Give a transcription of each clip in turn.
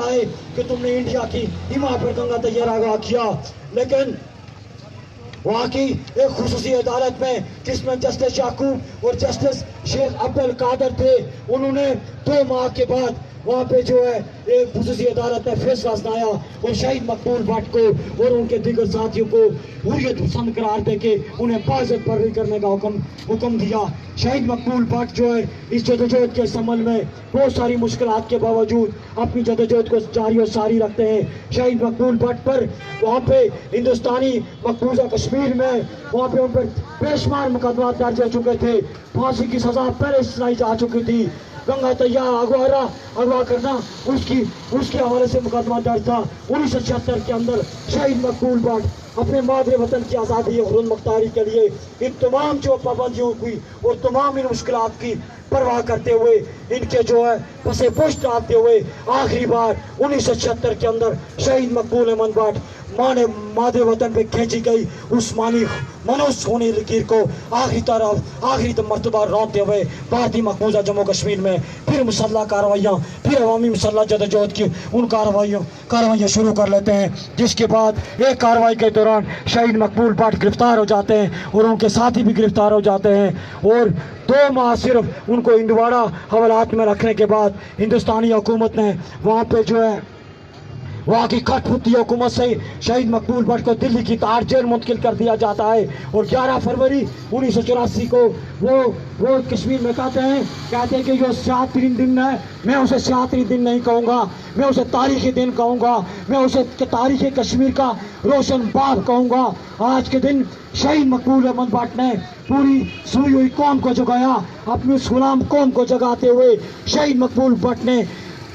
लगता है कि तुमने इंडिया की हिमा पर दंगा तैयार किया, लेकिन वहाँ की एक खुसूसी अदालत में जिसमें जस्टिस याकूब और जस्टिस शेख अब्दुल कादर थे, उन्होंने 2 माह के बाद वहाँ पे जो है एक खुसूसी अदालत ने फैसला सुनाया और शहीद मकबूल भट्ट को और उनके दीगर साथियों को हुर्रियत पसंद करार देके उन्हें बाइज्जत बरी करने का हुक्म दिया। शहीद मकबूल भट्ट जो है इस जदोजहद के समल में बहुत सारी मुश्किलात के बावजूद अपनी जदोजहद को जारी और सारी रखते हैं। शहीद मकबूल भट्ट पर वहाँ पे हिंदुस्तानी मकबूजा कश्मीर में वहाँ पे उन पर बेशुमार मुकदमा दर्ज हो चुके थे, फांसी की सजा पहले सुनाई जा चुकी थी। गंगा तैयार अगवा करना उसके हवाले से मुकदमा दर्ज था। 1976 के अंदर शहीद मकबूल भट्ट अपने मादरे वतन की आज़ादी और मुख्तारी के लिए इन तमाम जो पाबंदियों की और तमाम इन मुश्किलात की परवाह करते हुए इनके जो है पसे पुष्ट डालते हुए आखिरी बार 1976 के अंदर शहीद मकबूल अहमद भट्ट मादरे वतन पे खींची गई उस्मानी मनोज सोनी लकीर को आखिरी मरतबा रौंदते हुए भारतीय मकबूजा जम्मू कश्मीर में फिर मुसल्लह कार्रवाइयाँ, फिर अवामी मुसल्लह जदोजहद की उन कार्रवाइयाँ शुरू कर लेते हैं, जिसके बाद एक कार्रवाई के दौरान शहीद मकबूल भट्ट गिरफ्तार हो जाते हैं और उनके साथी भी गिरफ्तार हो जाते हैं और 2 माह सिर्फ उनको इंदवाड़ा हवालात में रखने के बाद हिंदुस्तानी हुकूमत ने वहाँ पे जो है वहाँ की कठपुतली हुकूमत से शहीद मकबूल भट्ट को दिल्ली की तार जेल मुंतकिल कर दिया जाता है और 11 फरवरी 1984 को वो कश्मीर में कहते हैं कि जो शातिरीन दिन है, मैं उसे शातिरीन दिन नहीं कहूँगा, मैं उसे तारीखी दिन कहूँगा, मैं उसे तारीखी कश्मीर का रोशन बाब कहूँगा। आज के दिन शहीद मकबूल अहमद भट्ट ने पूरी सोई हुई कौम को जगाया, अपनी उस गुलाम कौम को जगाते हुए शहीद मकबूल भट्ट ने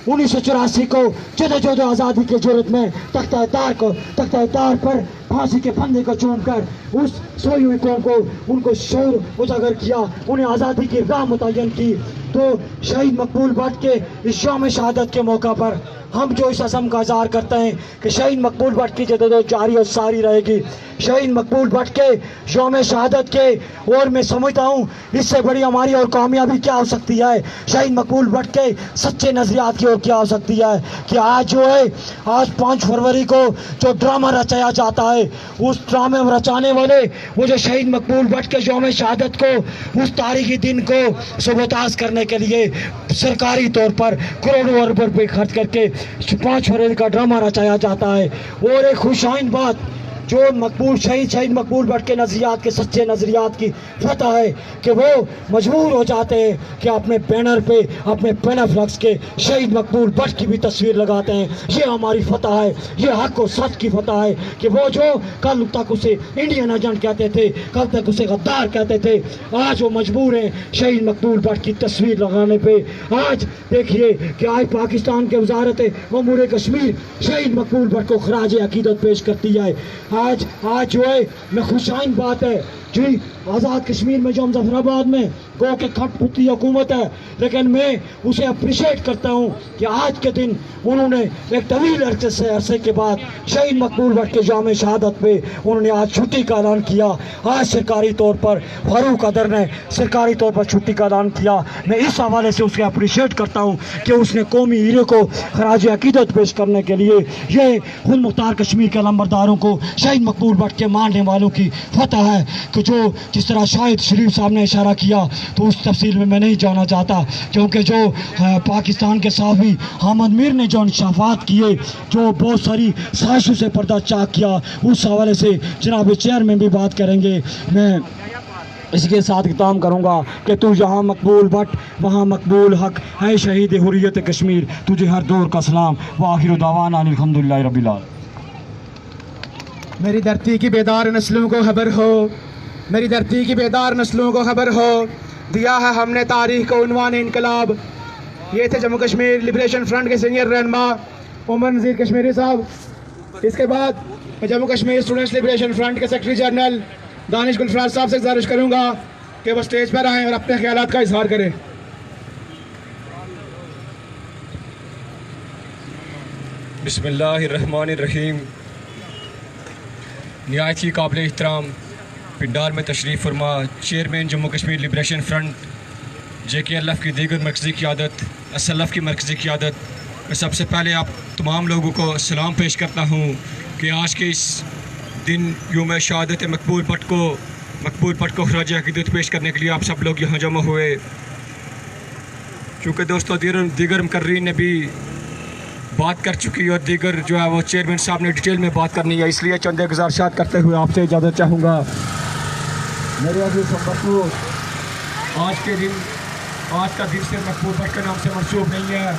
1984 को जदोजहद आज़ादी के जुर्रत में तख्ता-ए-तार पर फांसी के फंदे को चूम कर उस सोई हुई कौम को उनको शौर उजागर किया, उन्हें आज़ादी की राह मुतय्यन की। तो शहीद मकबूल भट्ट के इस यौम शहादत के मौका पर हम जो इस अज़म का इज़हार करते हैं कि शहीद मकबूल भट्ट की जदोजहद जारी और सारी रहेगी। शहीद मकबूल भट्ट के यौम शहादत के और मैं समझता हूँ इससे बड़ी हमारी और कामयाबी क्या हो सकती है, शहीद मकबूल भट्ट के सच्चे नज़रियात की और क्या हो सकती है कि आज जो है आज 5 फरवरी को जो ड्रामा रचाया जाता है, उस ड्रामे में रचाने वाले वो जो शहीद मकबूल भट्ट के यौम शहादत को उस तारीखी दिन को सबोताज करने के लिए सरकारी तौर पर करोड़ों अरब रुपये खर्च करके 5 फरवरी का ड्रामा रचाया जाता है। और एक खुशाइन बात जो शहीद मकबूल भट्ट के नज़रियात के सच्चे नज़रियात की फतह है कि वो मजबूर हो जाते हैं कि अपने बैनर पे अपने पेनाफ्लेक्स के शहीद मकबूल भट्ट की भी तस्वीर लगाते हैं। ये हमारी फतह है, ये हक और सच की फतह है कि वो जो कल तक उसे इंडियन एजेंट कहते थे, कल तक उसे गद्दार कहते थे, आज वो मजबूर हैं शहीद मकबूल भट्ट की तस्वीर लगाने पर। आज देखिए कि आज पाकिस्तान के वजारत अमूर कश्मीर शहीद मकबूल भट्ट को खराज अकीदत पेश करती है। आज जो है मैं खुशाइन बात है जी, आज़ाद कश्मीर में जो मुजफ्फराबाद में गो के खटपुतली हुकूमत है, लेकिन मैं उसे अप्रिशिएट करता हूँ कि आज के दिन उन्होंने एक तवील अरसे के बाद शहीद मकबूल भट्ट के यौम शहादत पे उन्होंने आज छुट्टी का ऐलान किया। आज सरकारी तौर पर फारूक अदर ने सरकारी तौर पर छुट्टी का ऐलान किया। मैं इस हवाले से उसके अप्रिशिएट करता हूँ कि उसने कौमी हीरे को खराज अकीदत पेश करने के लिए ये खुद मुख्तार कश्मीर के लंबरदारों को शहीद मकबूल भट्ट के मानने वालों की फतह है कि जो जिस तरह शाहिद शरीफ साहब ने इशारा किया तो उस तफसील में मैं नहीं जाना चाहता, क्योंकि जो पाकिस्तान के सहाफ़ी हामिद मीर ने जो इंसाफात किए, जो बहुत सारी साजिशों से पर्दा चाक किया, उस हवाले से जनाब चेयरमैन भी बात करेंगे। मैं इसके साथ इख्तिताम करूँगा कि तू यहाँ मकबूल भट्ट वहाँ मकबूल हक है, शहीद हुर्रियत कश्मीर, तुझे हर दौर का सलाम व आखिर दावाना अल्हम्दुलिल्लाहि रब्बिल आलमीन। मेरी धरती की बेदार नस्लों को खबर हो, मेरी धरती की बेदार नस्लों को खबर हो, दिया है हमने तारीख को उन्वान इनकलाब। ये थे जम्मू कश्मीर लिबरेशन फ्रंट के सीनियर रहनुमा उमर नज़ीर कश्मीरी साहब। इसके बाद मैं Jammu Kashmir students liberation front के सेक्रेटरी जनरल दानिश गुलफराज साहब से गुजारिश करूँगा कि वो स्टेज पर आएँ और अपने ख्यालात का इजहार करें। बिस्मिल्लाहिर्रहमानिर्रहीम। निहायत ही काबिल एहतराम पिंडार में तशरीफ़ फरमा chairman Jammu Kashmir liberation front JKLF की दीगर मरकज़ी क़यादत, असलफ़ की मरकज़ी क़यादत, میں سب سے پہلے آپ تمام لوگوں کو سلام پیش کرتا ہوں کہ آج کے اس دن یوم شہادت مقبول بٹ کو خراج عقیدت پیش کرنے کے لیے آپ سب لوگ یہاں جمع ہوئے. چونکہ دوستو دیگر مقررین نے بھی بات کر چکی اور دیگر جو ہے وہ چیئرمین صاحب نے ڈیٹیل میں بات کرنی ہے، اس لیے چند گزارشات کرتے ہوئے آپ سے اجازت چاہوں گا. میرے عزیز ہمبرتو، آج کا دن صرف مقبول بٹ کے نام سے منسوب نہیں ہے،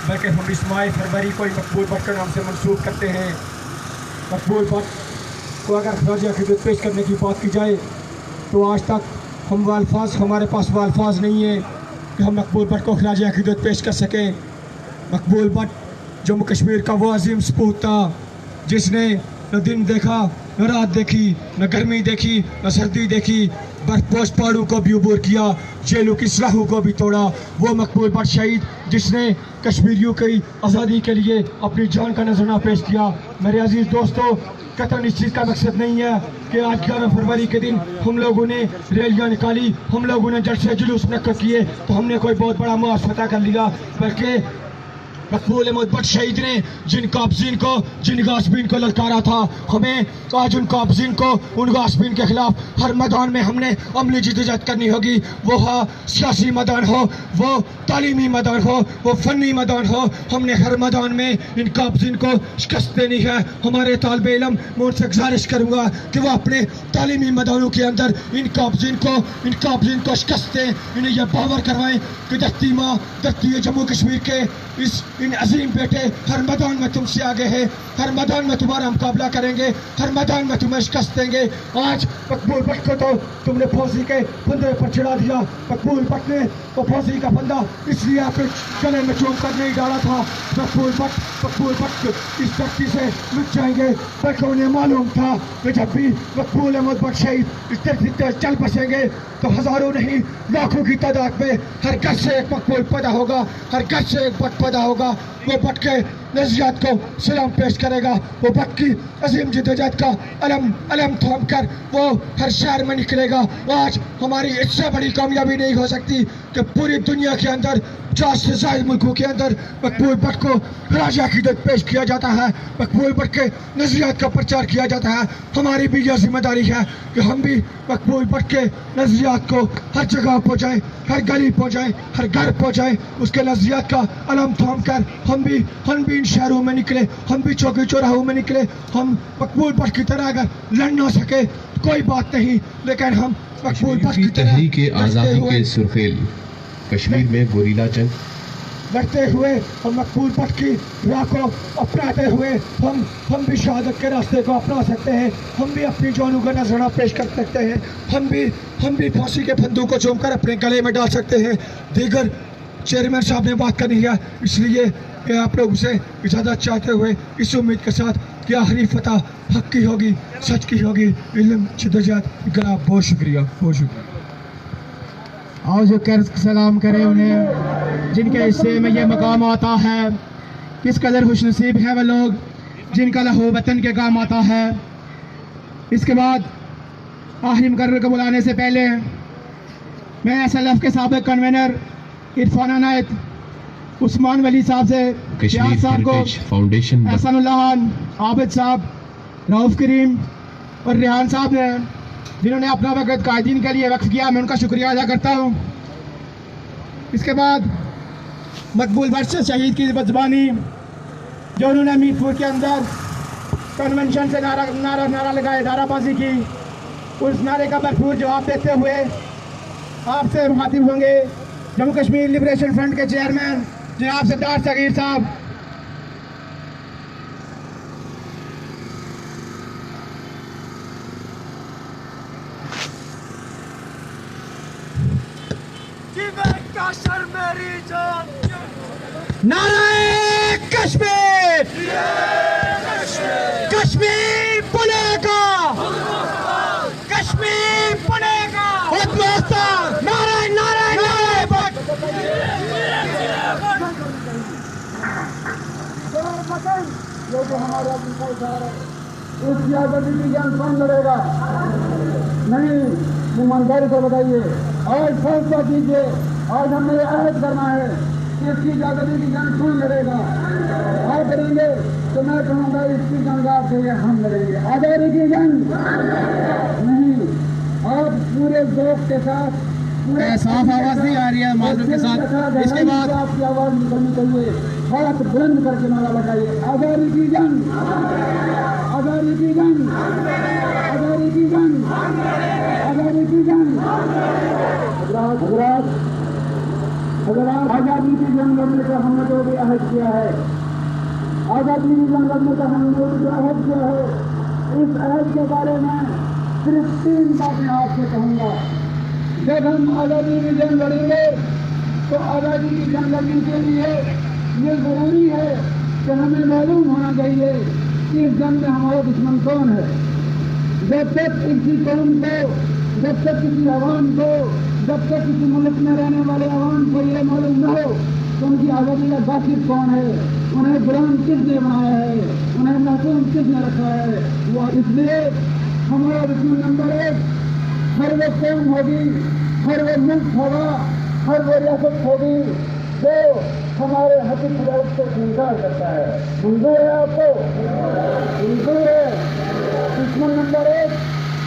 بلکہ ہم اس ماہ فروری کو ہی مقبول بٹ کے نام سے منسوب کرتے ہیں. مقبول بٹ کو اگر خراج عقیدت پیش کرنے کی بات کی جائے تو آج تک ہمارے پاس وہ الفاظ نہیں ہیں کہ ہم مقبول بٹ کو خراج عقیدت پیش کر سکیں. مقبول بٹ جموں کشمیر کا وہ عظیم سپوت تھا جس نے نہ دن دیکھا، نہ رات دیکھی، نہ گرمی دیکھی، نہ سردی دیکھی، برف پوش پہاڑوں کو بھی عبور کیا، جیلوں کی سلاخوں کو بھی توڑا. وہ مقبول بٹ شہید جس نے کشمیریوں کی آزادی کے لیے اپنی جان کا نذرانہ پیش کیا. میرے عزیز دوستو، قطعاً اس چیز کا مقصد نہیں ہے کہ آج 11 فروری کے دن ہم لوگوں نے ریلیاں نکالی، ہم لوگوں نے جلسے جلوس منعقد کیے تو ہم نے کوئی بہت بڑا معاش فتح کر لیا، بلکہ مقبول احمد بٹ شہید نے جن غاصبین کو للکارا تھا، ہمیں آج ان قابضین کو، ان غاصبین کے خلاف ہر میدان میں ہم نے عملی جدوجہد کرنی ہوگی. وہ سیاسی میدان ہو، وہ تعلیمی میدان ہو، وہ فنی میدان ہو، ہم نے ہر میدان میں ان قابضین کو شکست دینی ہے. ہمارے طالب علم، میں ان سے گزارش کروں گا کہ وہ اپنے تعلیمی میدانوں کے اندر ان قابضین کو شکست دیں، انہیں یہ باور کروائیں کہ دھرتی جموں کشمیر کے ان عظیم بیٹے ہر میدان میں تم سے آگے ہیں، ہر میدان میں تمہارا مقابلہ کریں گے، ہر میدان میں تمہیں شکست دیں گے. آج مقبول بٹ کو تو تم نے پھانسی کے پھندے پر چڑھا دیا. مقبول بٹ نے وہ پھانسی کا پھندا اس لیے آپ کے گلے میں چوم کر نہیں ڈالا تھا. مقبول بٹ اس دھرتی سے مٹ جائیں گے، بلکہ انہیں معلوم تھا کہ جب بھی مقبول احمد بٹ شہید اس دھرتی سے چل بسیں گے تو ہزاروں نہیں لاکھوں کی تعداد میں ہر گھر سے ایک مقبول پیدا ہوگا، ہر گھر سے ایک بٹ پیدا ہوگا. وہ بٹ کے نظریات کو سلام پیش کرے گا، وہ بٹ کی عظیم جدوجہد کا علم تھام کر وہ ہر شہر میں نکلے گا. آج ہماری اس سے بڑی کامیابی نہیں ہو سکتی کہ پوری دنیا کے اندر 50 سے زائد ملکوں کے اندر مقبول بٹ کو خراج عقیدت پیش کیا جاتا ہے، مقبول بٹ کے نظریات کا پرچار کیا جاتا ہے. ہماری بھی یہ ذمہ داری ہے کہ ہم بھی مقبول بٹ کے نظریات کو ہر جگہ پہنچائیں، ہر گلی پہنچائیں، ہر گھر پہنچائیں. اس کے نظریات کا علم تھام کر ہم بھی ان شہروں میں نکلے، ہم بھی چوکی چوراہوں میں نکلے. ہم مقبول بٹ کی طرح اگر لڑ نہ سکے کوئی بات نہیں، لیکن ہم مقبول بٹ کی تحریک آزادی کے سرخیل کشمیر میں گوریلا جنگ لڑتے ہوئے ہم مقبول بٹ کی راہ کو اپناتے ہوئے ہم بھی شہادت کے راستے کو اپنا سکتے ہیں. ہم بھی اپنی جانوں کا نذرانہ پیش کر سکتے ہیں. ہم بھی پھانسی کے پھندوں کو چوم کر اپنے گلے میں ڈال سکتے ہیں. دیگر چیئرمین صاحب نے بات کرنی ہے، اس لیے کہ آپ لوگوں سے اجازت چاہتے ہوئے اس امید کے ساتھ کہ آخری فتح حق کی ہوگی، سچ کی ہوگی، علم جدوجہد انقلاب. بہت شکریہ. آؤ جو سلام کرے انہیں جن کے حصے میں یہ مقام آتا ہے. کس قدر خوش نصیب ہے وہ لوگ جن کا لہو وطن کے کام آتا ہے. اس کے بعد آخری مقرر کو بلانے سے پہلے میں SLF کے سابق کنوینر عرفان عنایت، عثمان ولی صاحب سے، ریاض صاحب کو، فاؤنڈیشن احسان اللہ خان، عابد صاحب، رؤف کریم اور ریحان صاحب نے جنہوں نے اپنا وقت قائدین کے لیے وقف کیا، میں ان کا شکریہ ادا کرتا ہوں. اس کے بعد مقبول بٹ سے شہید کی بدزبانی جو انہوں نے میر پور کے اندر کنونشن سے نعرہ لگائے، نعرہ بازی کی، اس نعرے کا بھرپور جواب دیتے ہوئے آپ سے مخاطب ہوں گے جموں کشمیر لبریشن فرنٹ کے چیئرمین جناب سردار صغیر صاحب. نعرہ کشمیر، کشمیر بنے گا، کشمیر بنے گا. نعرہ نعرہ نعرہ بٹ. یہ جو ہمارا اس کی آزادی کی جنگ کون لڑے گا؟ نہیں، ایمانداری سے بتائیے. آج فیصلہ کیجیے. آج ہم نے عہد کرنا ہے کہ اس کی آزادی کی جنگ کون لڑے گا؟ آپ لڑیں گے تو میں کہوں گا اس کی جنگ آپ سے ہم لڑیں گے. آزادی کی جنگ نہیں. آپ پورے ذوق کے ساتھ صاف آواز نہیں آ رہی ہے معذور کے ساتھ. اس کے بعد آپ کی آواز نکلنی چاہیے. ہاتھ بلند کر کے نعرہ لگائیے آزادی کی جنگ, آزادی کی جنگ, آزادی کی جنگ, آزادی کی جنگ. حضرات آزادی کی جنگ لڑنے کا ہم نے جو بھی عہد کیا ہے, آزادی کی جنگ لڑنے کا ہم نے جو عہد کیا ہے, اس عہد کے بارے میں صرف 3 باتیں آپ سے کہوں گا. جب ہم آزادی کی جنگ لڑیں گے تو آزادی کی جنگ لڑنے کے لیے یہ ضروری ہے کہ ہمیں معلوم ہونا چاہیے کہ اس جنگ میں ہمارا دشمن کون ہے. جب تک کسی قوم کو, جب تک کسی عوام کو, جب تک کسی ملک میں رہنے والے عوام کو یہ معلوم نہ ہو کہ ان کی آزادی کا باقی کون ہے, انہیں غلام کس نے بنایا ہے, انہیں محکوم کس نے رکھا ہے, وہ اس لیے ہمارا دشمن نمبر 1 ہر وہ قوم ہوگی, ہر وہ ملک ہوگا, ہر وہ ریاست ہوگی جو ہمارے حقیقی تجارت سے انکار کرتا ہے. منظور ہے آپ کو؟ منظور ہے. دشمن نمبر 1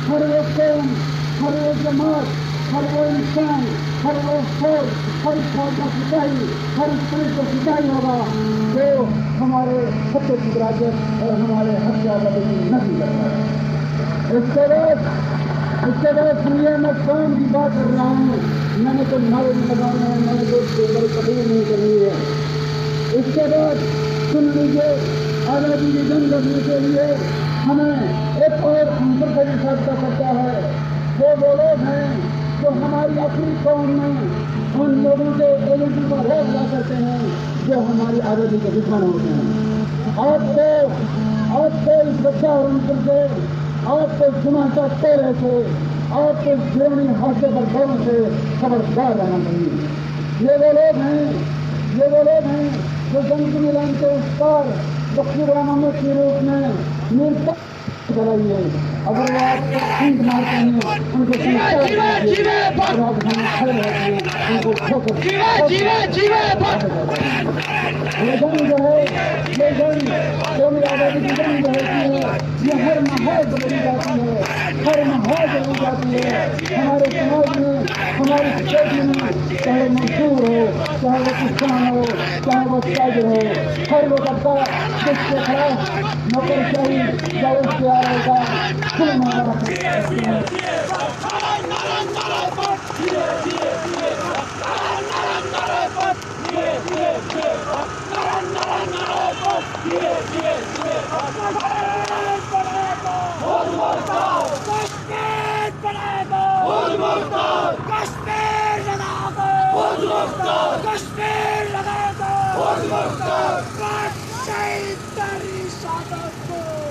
ہر وہ قوم, ہر وہ جماعت, ہر وہ انسان, ہر وہ فوج, ہر فوج کا سپاہی, ہر پولیس کا سپاہی ہوگا جو ہمارے حق کی تجارت اور ہمارے حق کی آزادی کی نفی کرتا ہے. اس کے بعد سنیے, میں قوم کی بات کر رہا ہوں, میں نے کوئی نعرے نہیں لگانا ہے, میں نے کوئی بڑی تقریر نہیں کرنی ہے. اس کے بعد سن لیجیے, آزادی کی جنگ لڑنے کے لیے ہمیں ایک اور عنصر کا بھی سابقہ کرتا ہے. وہ لوگ ہیں جو ہماری اپنی قوم میں ان لوگوں کے ایجنٹوں کا روز لا کرتے ہیں جو ہماری آزادی کے دشمن ہوتے ہیں. آپ کو اس بچہ اور عنصر سے, آپ کو جماعتہ تیرے سے, آپ کو جرمنی حادثے پر دونوں سے خبردار رہنا چاہیے. یہ وہ لوگ ہیں جو جنگ کے میدان کے اس پار بخشی غلام محمد کے روپ میں میر چلائی ہے. اگر وہ آپ کو سینٹ مارتے ہیں, ان کو یہ جنگ جو ہے, یہ جنگ قومی آزادی کی جنگ جو ہوتی ہے, یہ ہر ماحول بدلی جاتی ہے, ہر ماحول بدلی جاتی ہے. ہمارے سماج میں, ہماری سوسائٹی میں, چاہے مزدور ہو, چاہے وہ کسان ہو, چاہے وہ تاجر ہو, ہر وہ طبقہ جس کے خلاف نوکر شاہی یا اختیار کا کھلے معاملہ رکھتے ہیں.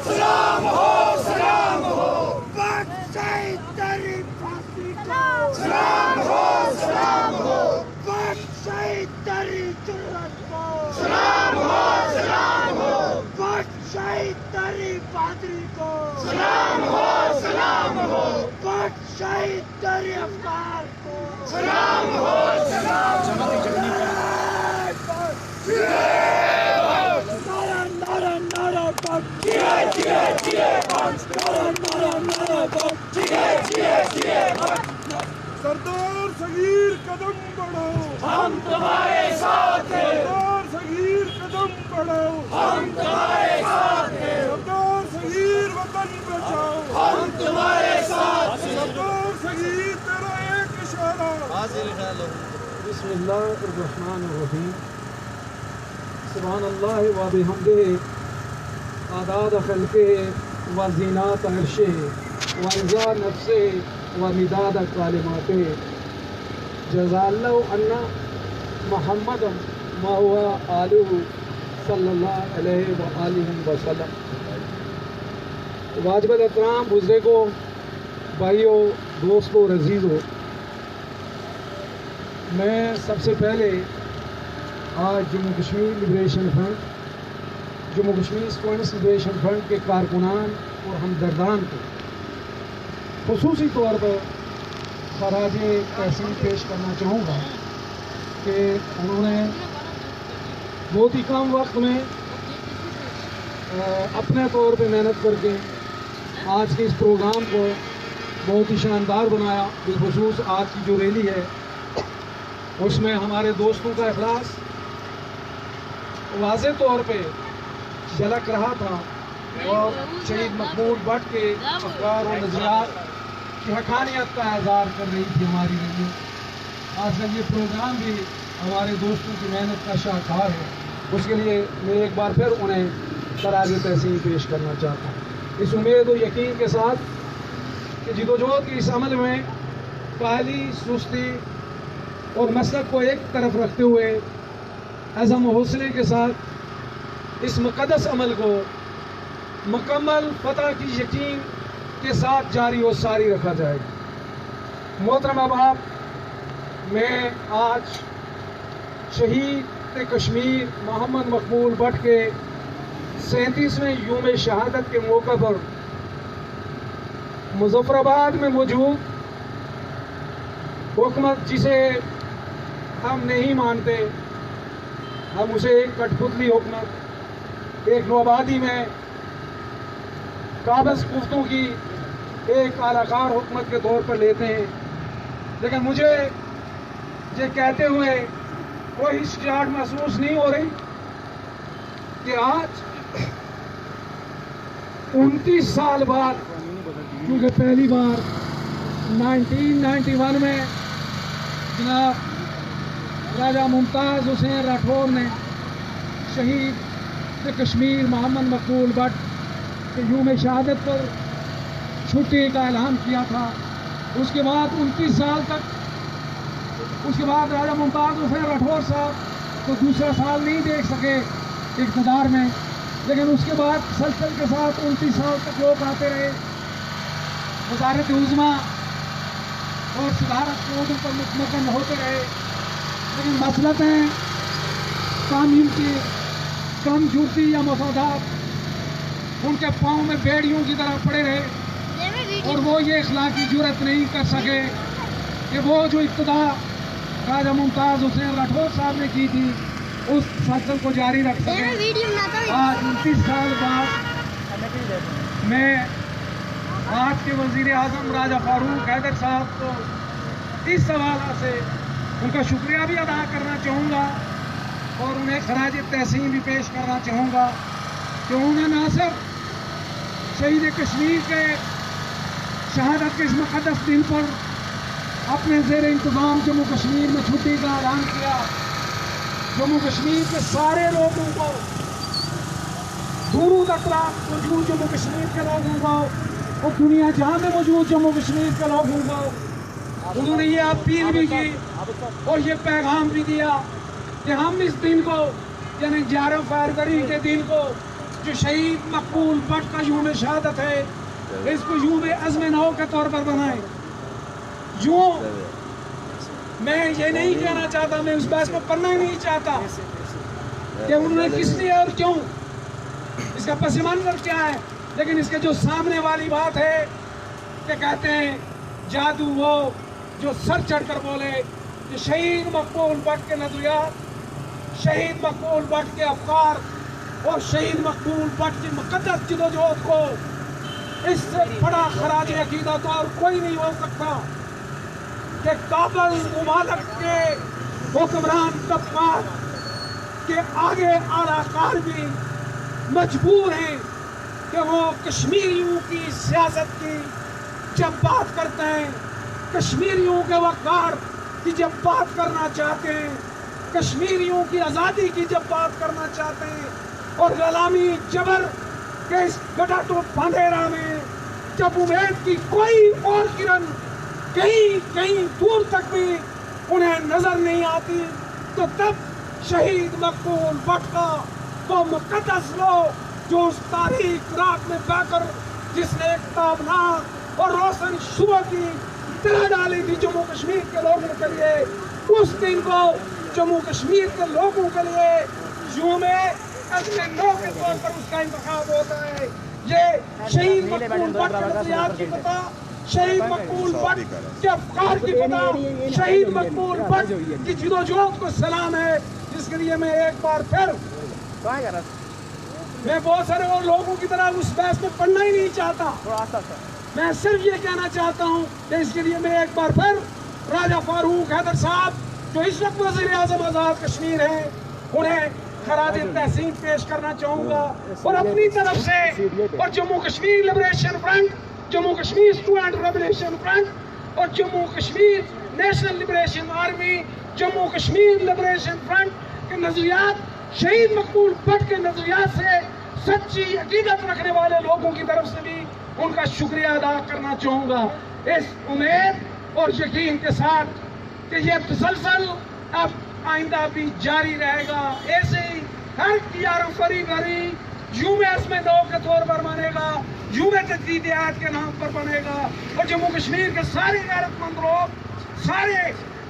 سلام ہو, سلام ہو, بادشاہی تیری پھانسی کو. سلام ہو, سلام ہو, بادشاہی تیری جرأت کو. سلام ہو, سلام ہو, بادشاہی تیری بہادری کو. سلام ہو, سلام ہو, بادشاہی تیری افکار کو. سلام ہو, سلام ہو. سردار صغیر قدم بڑھاؤ, ہم تمہارے ساتھ ہیں. سردار صغیر قدم بڑھاؤ, ہم تمہارے ساتھ ہیں. سردار صغیر وطن بچاؤ, ہم تمہارے ساتھ ہیں. سردار صغیر تیرا ایک اشارہ. بسم اللہ الرحمن الرحیم. سبحان اللہ و بحمدہ آداد خلقہ و زینات عرشہ و انزا نفسہ و مداد کلماتہ. جزا اللہ عنا محمد ما ہوا آلہ صلی اللہ علیہ وآلہ وسلم. واجب الاحترام بزرگوں, بھائیوں, دوستوں اور عزیزوں, میں سب سے پہلے آج Jammu Kashmir liberation front, Jammu Kashmir students liberation front کے کارکنان اور ہمدردان کو خصوصی طور پر خراج تحسین پیش کرنا چاہوں گا کہ انہوں نے بہت ہی کم وقت میں अपने तौर पे मेहनत करके आज के इस प्रोग्राम को बहुत ही शानदार बनाया। बिलखुसूस आज की जो रैली है उसमें हमारे दोस्तों का इखलास वाज़े तौर पे झलक रहा था और शहीद मकबूल भट्ट के अफकार और नज़रियात की हक़ानियत का इज़हार कर रही थी हमारी रैली। आज का ये प्रोग्राम भी हमारे दोस्तों की मेहनत का शाहकार है। उसके लिए मैं एक बार फिर उन्हें तराज़ तहसीन पेश करना चाहता हूँ, इस उम्मीद और यकीन के साथ कि जिदोजहद के इस अमल में काहली, सुस्ती और मसलक को एक तरफ रखते हुए अज़म व हौसले के साथ इस मुक़द्दस अमल को मुकम्मल फतह की यकीन के साथ जारी और सारी रखा जाएगा। मोहतरम अहबाब, मैं आज शहीद कश्मीर मोहम्मद मकबूल भट्ट के 37वें यूम शहादत के मौके पर मुज़फ़्फ़राबाद में मौजूद हुकूमत जिसे हम नहीं मानते, हम उसे एक कठपुतली हुकूमत, एक नौआबादी में काबिज़ कुफ्तों की एक आलाकार हुकूमत के तौर पर लेते हैं। लेकिन मुझे ये कहते हुए कोई हिचकिचाहट महसूस नहीं हो रही कि आज 29 साल बाद, क्योंकि पहली बार 1991 में जनाब राजा मुमताज़ हुसैन राठौर ने शहीद कश्मीर मोहम्मद मकबूल भट्ट के यूम शहादत पर छुट्टी का ऐलान किया था। उसके बाद 29 साल तक, उसके बाद राजा मुमताज़ हुसैन राठौर साहब तो दूसरा साल नहीं देख सके इक़्तिदार में, लेकिन उसके बाद सलसल के साथ 29 साल तक लोग आते रहे, वज़ारत उज़्मा और सदारत के ओहदों पर मुतमक्कन होते रहे, लेकिन मसलतें कानून की कम जुर्ती या मफादात उनके पाँव में बेड़ियों की तरह पड़े रहे और वो ये इखलाकी जुर्रत नहीं कर सके कि वो जो इब्तिदा राजा मुमताज़ हुसैन राठौर साहब ने की थी उस सलसल को जारी रख सके। आज 29 साल बाद मैं आज के वज़ीर आज़म राजा फारूक हैदर साहब को इस हवाले से उनका शुक्रिया भी अदा करना चाहूँगा और उन्हें खराज तहसीन भी पेश करना चाहूँगा कि उन्होंने न सिर्फ शहीद कश्मीर के शहादत के इस मुक़द्दस दिन पर अपने ज़ेर इंतज़ाम जम्मू कश्मीर में छुट्टी का ऐलान किया, जम्मू कश्मीर के सारे लोगों को, दूर दराज मौजूद जम्मू कश्मीर के लोगों को और दुनिया जहाँ में मौजूद जम्मू कश्मीर के लोगों को उन्होंने ये अपील भी की और ये पैगाम भी दिया कि हम इस दिन को, यानी 11 फरवरी के दिन को, जो शहीद मकबूल भट्ट का यूम शहादत है, इसको यूम अज़्म नौ के तौर पर बनाएं। यूँ मैं ये नहीं कहना चाहता, मैं उस बहस को करना ही नहीं चाहता कि उन्होंने किस लिए और क्यों, इसका पस मंज़र क्या है, लेकिन इसके जो सामने वाली बात है कि कहते हैं जादू वो जो सर चढ़कर बोले कि शहीद मकबूल भट्ट के नज़रियात, शहीद मकबूल भट्ट के अफकार और शहीद मकबूल भट्ट की मुक़द्दस जिदोजहद को इससे बड़ा खराज अक़ीदत और कोई नहीं हो सकता कि काबल मुमालक के हुक्मरान तबक़ात के आगे आलाकार भी मजबूर हैं कि वो कश्मीरियों की सियासत की जब बात करते हैं, कश्मीरियों के वक़ार की जब बात करना चाहते हैं, कश्मीरियों की आज़ादी की जब बात करना चाहते हैं और ग़ुलामी जबर के इस गटाटोप अंधेरा में जब उम्मीद की कोई और किरण कहीं कहीं दूर तक भी उन्हें नज़र नहीं आती, तो तब शहीद मकबूल भट्ट का वो मुक़द्दस लो जो उस तारीख रात में बहकर जिसने एक ताबनाक और रोशन सुबह की तरह डाली थी जम्मू कश्मीर के लोगों के लिए, उस दिन को जम्मू कश्मीर के लोगों के लिए यूम अज़्म नौ के तौर पर उसका इंतखाब होता है। ये शहीद मकबूल भट्ट के नज़रियात की पता, शहीद मकबूल भट्ट के अफकार की पता, शहीद मकबूल भट्ट की जिदोजहद को सलाम है, जिसके लिए मैं एक बार फिर मैं बहुत सारे और लोगों की तरह उस बहस में पढ़ना ही नहीं चाहता। मैं सिर्फ ये कहना चाहता हूँ कि इसके लिए मैं एक बार फिर राजा फारूक हैदर साहब जो इस वक्त वज़ीर आज़म आज़ाद कश्मीर हैं, उन्हें खराज तहसीन पेश करना चाहूँगा और अपनी तरफ से और Jammu Kashmir liberation front, Jammu Kashmir student liberation front और Jammu Kashmir national liberation army, Jammu Kashmir liberation front के नज़रियात, शहीद मकबूल भट्ट के नज़रियात से सच्ची अकीदत रखने वाले लोगों की तरफ से भी उनका शुक्रिया अदा करना चाहूँगा, इस उम्मीद और यकीन के साथ कि ये तसलसल अब आइंदा भी जारी रहेगा। ऐसे ही हर 11 फरवरी जुमे में दो के तौर पर बनेगा, जुमे तजदीद आयत के नाम पर बनेगा और जम्मू कश्मीर के सारे गैरतमंद लोग, सारे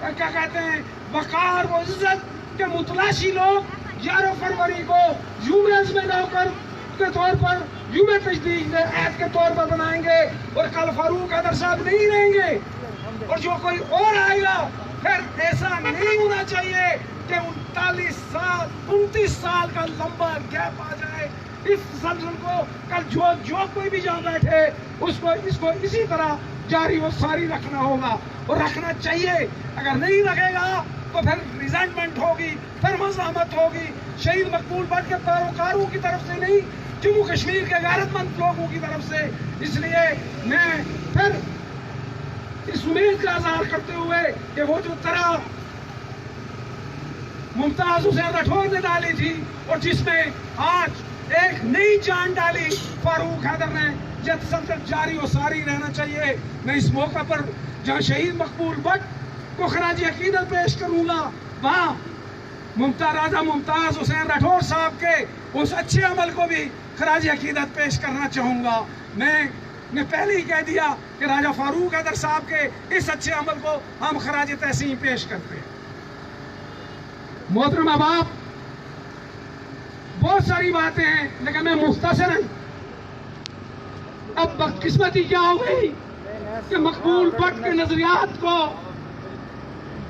क्या कहते हैं वकार व इज्जत के मुतलाशी लोग 11 फरवरी को जुमे में नौकर के तौर पर जुमे तजदीद आयत के तौर पर बनाएंगे और कल फारूक हैदर साहब नहीं रहेंगे और जो कोई और आएगा फिर ऐसा नहीं होना चाहिए कि 29 साल का लंबा गैप आ जाए इस तसलसल को। कल जो कोई भी जहाँ बैठे उसको इसको इसी तरह जारी व सारी रखना होगा और रखना चाहिए। अगर नहीं रखेगा तो फिर रिजेंटमेंट होगी, फिर मज़ामत होगी, शहीद मकबूल भट्ट के पैरोकारों की तरफ से नहीं, जम्मू कश्मीर के गैरतमंद लोगों की तरफ से। इसलिए मैं फिर इस उम्मीद का इज़हार करते हुए कि वो जो तरह मुमताज हुसैन राठौर ने डाली थी और जिसमें आज एक नई जान डाली फारूक हैदर ने, यह तसलसल जारी और सारी रहना चाहिए। मैं इस मौका पर जहाँ शहीद मकबूल भट्ट को खराज अकीदत पेश करूँगा, वहाँ राजा मुमताज हुसैन राठौर साहब के उस अच्छे अमल को भी खराज अकीदत पेश करना चाहूँगा। मैं पहले ही कह दिया कि राजा फारूक हैदर साहब के इस अच्छे अमल को हम खराज तहसीन पेश करते हैं। मोहतरम अहबाब, बहुत सारी बातें हैं लेकिन मैं मुख्तसरन, अब बदकिस्मती क्या हो गई कि मकबूल भट्ट के नजरियात को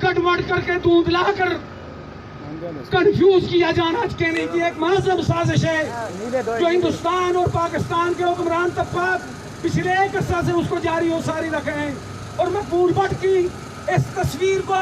गड़बड़ करके धुंधला कर कंफ्यूज किया जाना कहने की एक महज़ब साजिश है जो हिंदुस्तान और पाकिस्तान के हुक्मरान तबकात पिछले एक अर्सा से उसको जारी और सारी रखे हैं और मकबूल भट्ट की इस तस्वीर को,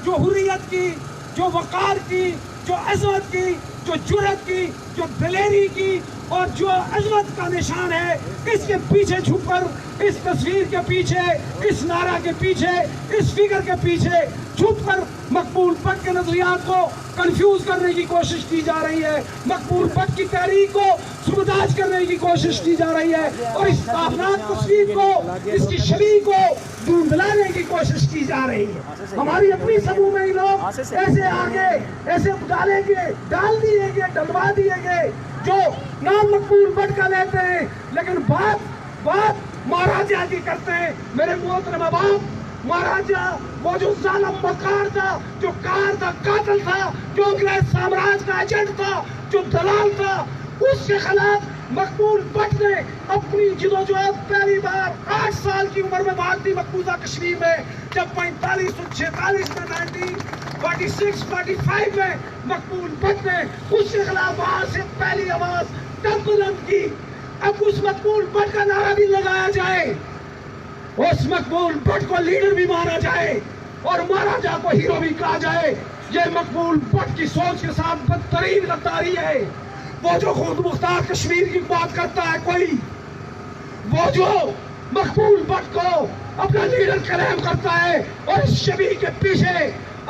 जो हुर्रियत की, जो वकार की, जो अज़मत की, जो जुर्रत की, जो दलेरी की और जो अज़मत का निशान है, इसके पीछे छुपकर, इस तस्वीर के पीछे, इस नारा के पीछे, इस फिगर के पीछे छुपकर मकबूल भट्ट के नजरियात को कंफ्यूज करने की कोशिश की जा रही है, मकबूल भट्ट की तहरीक को सुबदाज करने की कोशिश की जा रही है और इस ताबनाक तस्वीर को, इसकी छवि को धुंधलाने की कोशिश की जा रही है। हमारी अपनी समूह में ही लोग ऐसे आगे ऐसे डाल दिए गए, डलवा दिए गए जो नाम मकबूल भट्ट का लेते हैं लेकिन बात महाराजा की करते हैं। मेरे मोहतरम अहबाब, महाराजा वो जो जालिम मकार था, जो कार था, कातिल था, जो अंग्रेज साम्राज्य का एजेंट था, जो दलाल था, उसके खिलाफ मकबूल भट्ट ने अपनी जिदोजहद पहली बार 8 साल की उम्र में भाग दी मकबूजा कश्मीर में, जब 45-46 में 1946-45 में मकबूल भट्ट ने उसके खिलाफ वहां से पहली आवाज तब बुलंद की। अब उस मकबूल भट्ट का नारा भी लगाया जाए, उस मकबूल भट्ट को लीडर भी माना जाए और महाराजा को हीरो भी कहा जाए। ये मकबूल भट्ट की सोच के साथ बदतरीन गद्दारी है। वो जो खुद मुख्तार कश्मीर की बात करता है कोई, वो जो मकबूल भट्ट को अपना लीडर क्लेम करता है और इस शबीह के पीछे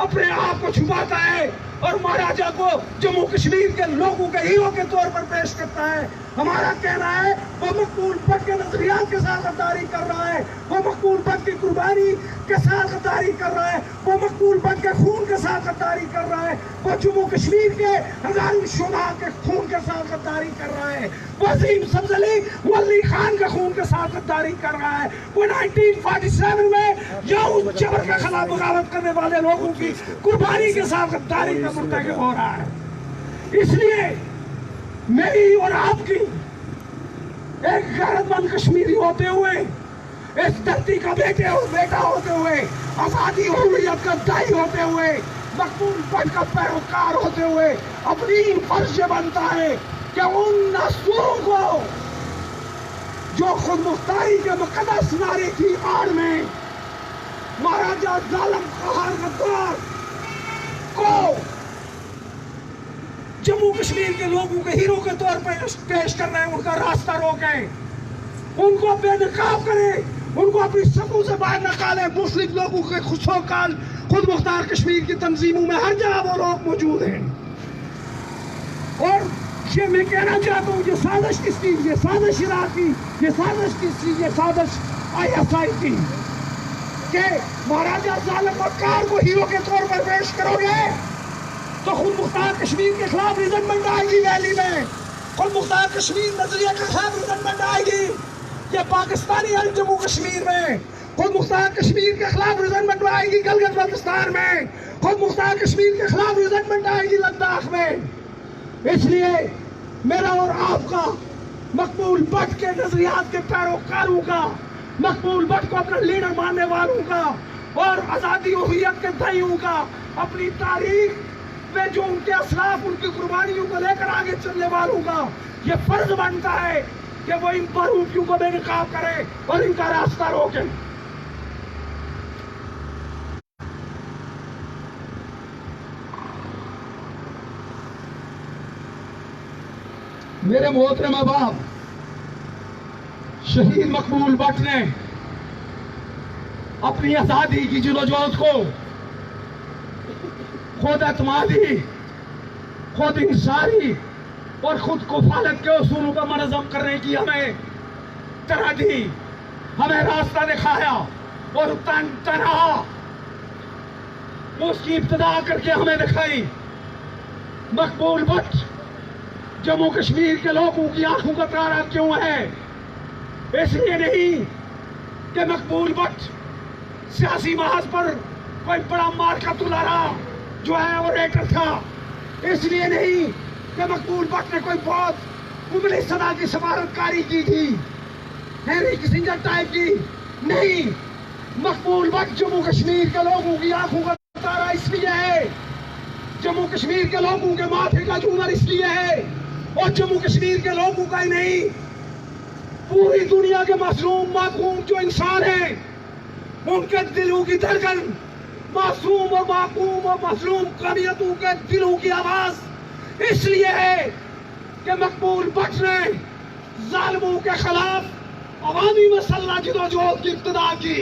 अपने आप को छुपाता है और महाराजा को जम्मू कश्मीर के लोगों के हीरो के तौर पर पेश करता है। हमारा कहना है वो मकबूल भट्ट के नजरियात के साथ गद्दारी कर रहा है, वो मकबूल भट्ट की कुर्बानी के साथ गद्दारी कर रहा है, वो मकबूल भट्ट के खून के साथ गद्दारी कर रहा है, वो जम्मू कश्मीर के हजारों शुहदा के खून के साथ गद्दारी कर रहा है, वो अजीम सब्ज़ली वली खान के खून के साथ गद्दारी कर रहा है, वो 1947 में यहूद जबर के खिलाफ बगावत करने वाले लोगों की कुर्बानी के साथ गद्दारी का मुर्तकिब हो रहा है। इसलिए मेरी और आपकी एक गैरतमंद कश्मीरी होते हुए, इस धरती का बेटा होते हुए, आजादी हुर्रियत का दाई होते हुए, मकबूल भट्ट का पैरोकार होते हुए अपनी फर्ज बनता है کہ ان نسلوں کو جو خود مختاری کے مقدس نعرے کی آڑ میں مہاراجا ظالم قہار غدار کو جموں کشمیر کے لوگوں کے ہیرو کے طور پر پیش کر رہے ہیں، ان کا راستہ روکیں، ان کو بے نقاب کریں، ان کو اپنی سکوں سے باہر نکالیں۔ مسلم لوگوں کے خود مختار کشمیر کی تنظیموں میں ہر جگہ وہ لوگ موجود ہیں۔ اور یہ میں کہنا چاہتا ہوں، یہ سازش کس کی؟ یہ سازش عراق کی، یہ سازش کس کی؟ یہ سازش ISI کی کہ مہاراجا ظالم وقار کو ہیرو کے طور پر پیش کرو گے تو خود مختار کشمیر کے خلاف ریزنمنٹ آئے گی، ویلی میں خود مختار کشمیر نظریہ کے خلاف ریزنمنٹ آئے گی، یہ پاکستانی جموں کشمیر میں خود مختار کشمیر کے خلاف ریزنمنٹ آئے گی، گلگت بلتستان میں خود مختار کشمیر کے خلاف ریزنمنٹ آئے گی، لداخ میں۔ اس لیے میرا اور آپ کا، مقبول بٹ کے نظریات کے پیروکاروں کا، مقبول بٹ کو اپنا لیڈر ماننے والوں کا اور آزادی و حریت کے دائیوں کا، اپنی تاریخ میں جو ان کے اسلاف، ان کی قربانیوں کو لے کر آگے چلنے والوں کا یہ فرض بنتا ہے کہ وہ ان باروتیوں کو بے نقاب کرے اور ان کا راستہ روکے۔ میرے محترم احباب، شہید مقبول بٹ نے اپنی آزادی کی جدوجہد کو خود اعتمادی، خود انحصاری اور خود کفالت کے اصولوں کو منظم کرنے کی ہمیں طرح دی، ہمیں راستہ دکھایا اور تنہا اس کی ابتدا کر کے ہمیں دکھائی۔ مقبول بٹ جموں کشمیر کے لوگوں کی آنکھوں کا تارا کیوں ہے؟ اس لیے نہیں کہ مقبول بٹ سیاسی محاذ پر کوئی بڑا مارکت لڑا جو ہے اوریٹر تھا، اس لیے نہیں کہ مقبول بٹ نے کوئی بہت مبلغ صدا کی سفارتکاری کی تھی، ہینری کسنجر ٹائپ کی، نہیں۔ مقبول بٹ جموں کشمیر کے لوگوں کی آنکھوں کا تارا اس لیے ہے، جموں کشمیر کے لوگوں کے ماتھے کا جھومر اس لیے ہے، اور جموں کشمیر کے لوگوں کا ہی نہیں، پوری دنیا کے مظلوم معصوم جو انسان ہیں ان کے دلوں کی دھڑکن، معصوم اور معقوم اور مظلوم قومیتوں کے دلوں کی آواز اس لیے ہے کہ مقبول بٹ نے ظالموں کے خلاف عوامی مسلح جدوجہد کی ابتدا کی۔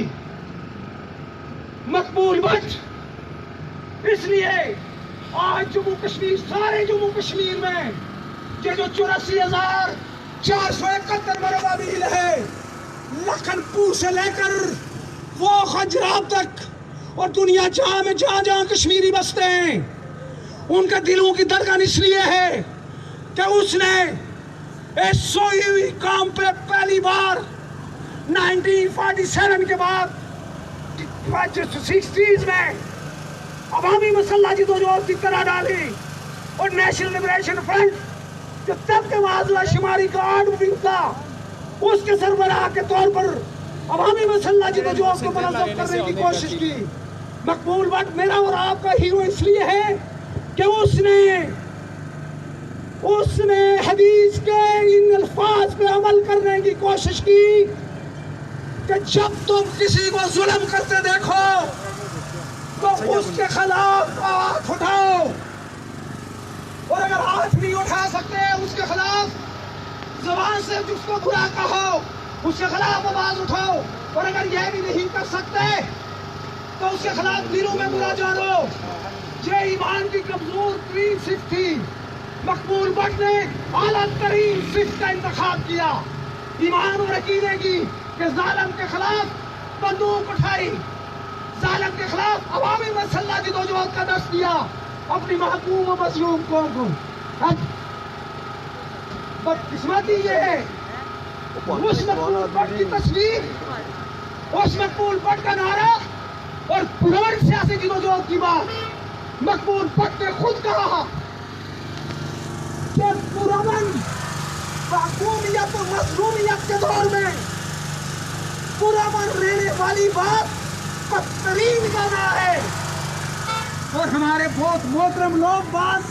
مقبول بٹ اس لیے آج جموں کشمیر، سارے جموں کشمیر میں یہ جو 84,471 مربع میل ہے، لکھن پور سے لے کر وہ خجراب تک اور دنیا جہاں میں جہاں جہاں کشمیری بستے ہیں، ان کے دلوں کی دھڑکن اس لیے ہے کہ اس نے اس سوئی ہوئی قوم پہ پہلی بار 1947 کے بعد 60s میں عوامی مسلح جدوجہد کی طرح ڈالی، اور نیشنل لبریشن فرنٹ جو تب کے معاذلہ شماری کا آرڈر تھا، اس کے سربراہ کے طور پر عوامی مسلح جدوجہد کو منظم کرنے کی کوشش کی۔ مقبول بٹ میرا اور آپ کا ہیرو اس لیے ہے کہ اس نے حدیث کے ان الفاظ پہ عمل کرنے کی کوشش کی کہ جب تم کسی کو ظلم کرتے دیکھو تو اس کے خلاف آواز اٹھاؤ، اور اگر ہاتھ نہیں اٹھا سکتے اس کے خلاف زبان سے جس کو برا کہو اس کے خلاف آواز اٹھاؤ، اور اگر یہ بھی نہیں کر سکتے تو اس کے خلاف دلوں میں برا جانو۔ یہ ایمان کی کمزور ترین صفت تھی، مقبول بٹ نے اعلیٰ ترین صفت کا انتخاب کیا، ایمان اور عقیدے کی، کہ ظالم کے خلاف بندوق اٹھائی، ظالم کے خلاف عوامی مسلح جدوجہد کا درس دیا اپنی محکوم و مظلوم قوم کو۔ اب بدقسمتی یہ ہے، اس مقبول بٹ کی تصویر، اس مقبول بٹ کا نعرہ اور پرانی سیاسی جدوجہد کی بات، مقبول بٹ نے خود کہا کہ پرامن معقومیت و مظلومیت کے دور میں پرامن رہنے والی بات بدترین گانا ہے۔ اور ہمارے بہت محترم لوگ بعض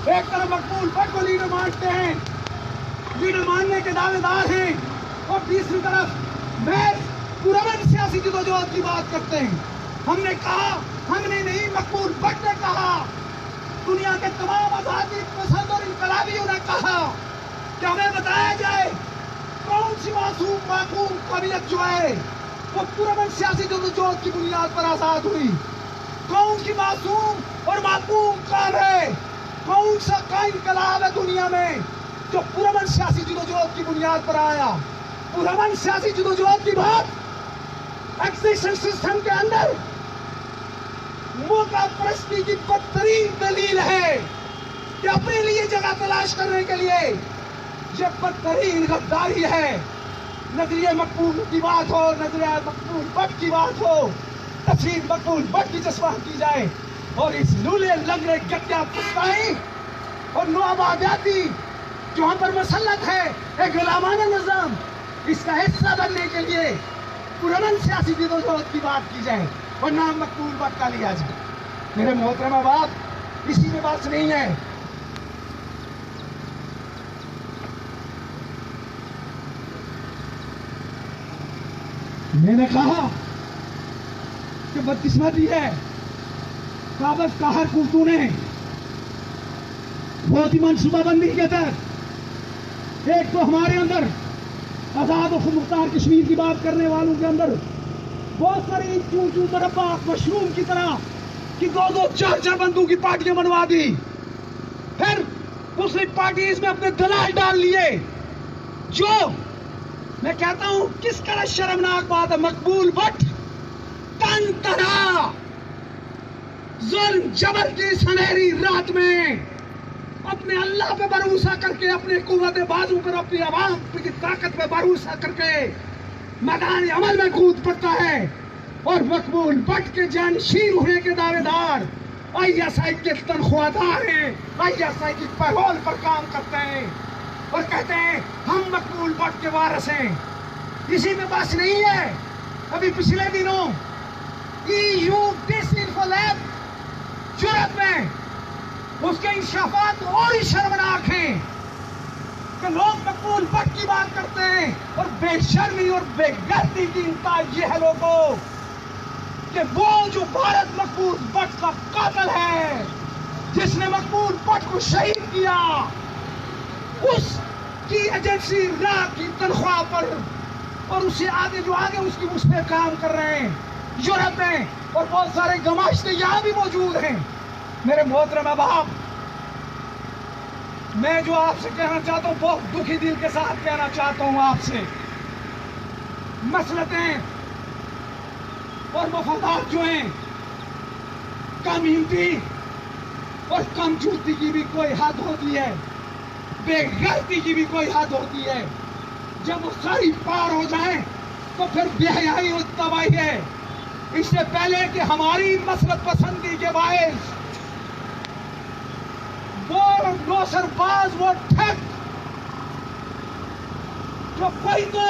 ایک طرف مقبول بٹ کو لیڈر مانتے ہیں، لیڈر ماننے کے دعوے دار ہیں، اور دوسری طرف میں پرامن سیاسی جدوجہد کی بات کرتے ہیں۔ ہم نے کہا، ہم نے نہیں، مقبول بٹ نے کہا، دنیا کے تمام آزادی پسند اور انقلابیوں نے کہا کہ ہمیں بتایا جائے کون سی معصوم قبیلت جو ہے وہ پرامن سیاسی جدوجہد کی بنیاد پر آزاد ہوئی، کون سی معصوم اور معقوم قوم ہے، کون سا کا انقلاب ہے دنیا میں جو پرامن سیاسی جدوجہد کی بنیاد پر آیا۔ پرامن سیاسی جدوجہد کی بات ایکزیکشن سسٹم کے اندر موقع پرستی کی بدترین دلیل ہے کہ اپنے لیے جگہ تلاش کرنے کے لیے یہ بدترین غداری ہے۔ نظریہ مقبول کی بات ہو، نظریہ مقبول بٹ کی بات ہو، تفسیر مقبول بٹ کی جسوان کی جائے، اور اس لولے لنگڑے گٹیا پختائی اور نوآبادیاتی جو ہم پر مسلط ہے ایک غلامانہ نظام، اس کا حصہ بننے کے لیے پرامن سیاسی جدوجہد کی بات کی جائے اور نام مقبول بٹ کا لیا جائے۔ میرے محترم احباب، اسی میں بات نہیں ہے۔ میں نے کہا کہ بدقسمتی ہے قابض قہر قوتوں نے بہت ہی منصوبہ بندی کے تحت، ایک تو ہمارے اندر آزاد و خود مختار کشمیر کی بات کرنے والوں کے اندر بہت ساری چون مربع مشروم کی طرح کہ دو چار بندوں کی پارٹیاں بنوا دی، پھر مسلم پارٹیز میں اپنے دلال ڈال لیے، جو میں کہتا ہوں کس طرح شرمناک بات ہے۔ مقبول بٹ تن تنہا ظلم جبر کی سنہری رات میں اپنے اللہ پہ بھروسہ کر کے، اپنے قوت بازو پر، اپنی عوام کی طاقت پہ بھروسہ کر کے میدان عمل میں کود پڑتا ہے، اور مقبول بٹ کے جانشین ہونے کے دعوے دار آئی ایس آئی کے تنخواہ دار ہیں، آئی ایس آئی کی پیرول پر کام کرتے ہیں اور کہتے ہیں ہم مقبول بٹ کے وارث ہیں۔ اسی میں بس نہیں ہے، ابھی پچھلے دنوں EU ڈسانفولیب جرات میں اس کے انکشافات اور ہی شرمناک ہیں کہ لوگ مقبول بٹ کی بات کرتے ہیں، اور بے شرمی اور بے غیرتی کی انتہا یہ ہے لوگوں کہ وہ جو بھارت مقبول بٹ کا قاتل ہے، جس نے مقبول بٹ کو شہید کیا، اس کی ایجنسی را کی تنخواہ پر، اور اسے آگے جو آگے اس کی اس پہ کام کر رہے ہیں یورپ میں، اور بہت سارے گماشتے یہاں بھی موجود ہیں۔ میرے محترم احباب، میں جو آپ سے کہنا چاہتا ہوں، بہت دکھی دل کے ساتھ کہنا چاہتا ہوں آپ سے، مسلطیں اور مفادات جو ہیں، کم ہمتی اور کم جوتی کی بھی کوئی حد ہوتی ہے، بے غیرتی کی بھی کوئی حد ہوتی ہے۔ جب وہ ساری پار ہو جائیں تو پھر بے حیائی اور تباہی ہے۔ اس سے پہلے کہ ہماری مسلط پسندی کے باعث وہ نوسر باز، وہ ٹھگ جو کوئی تو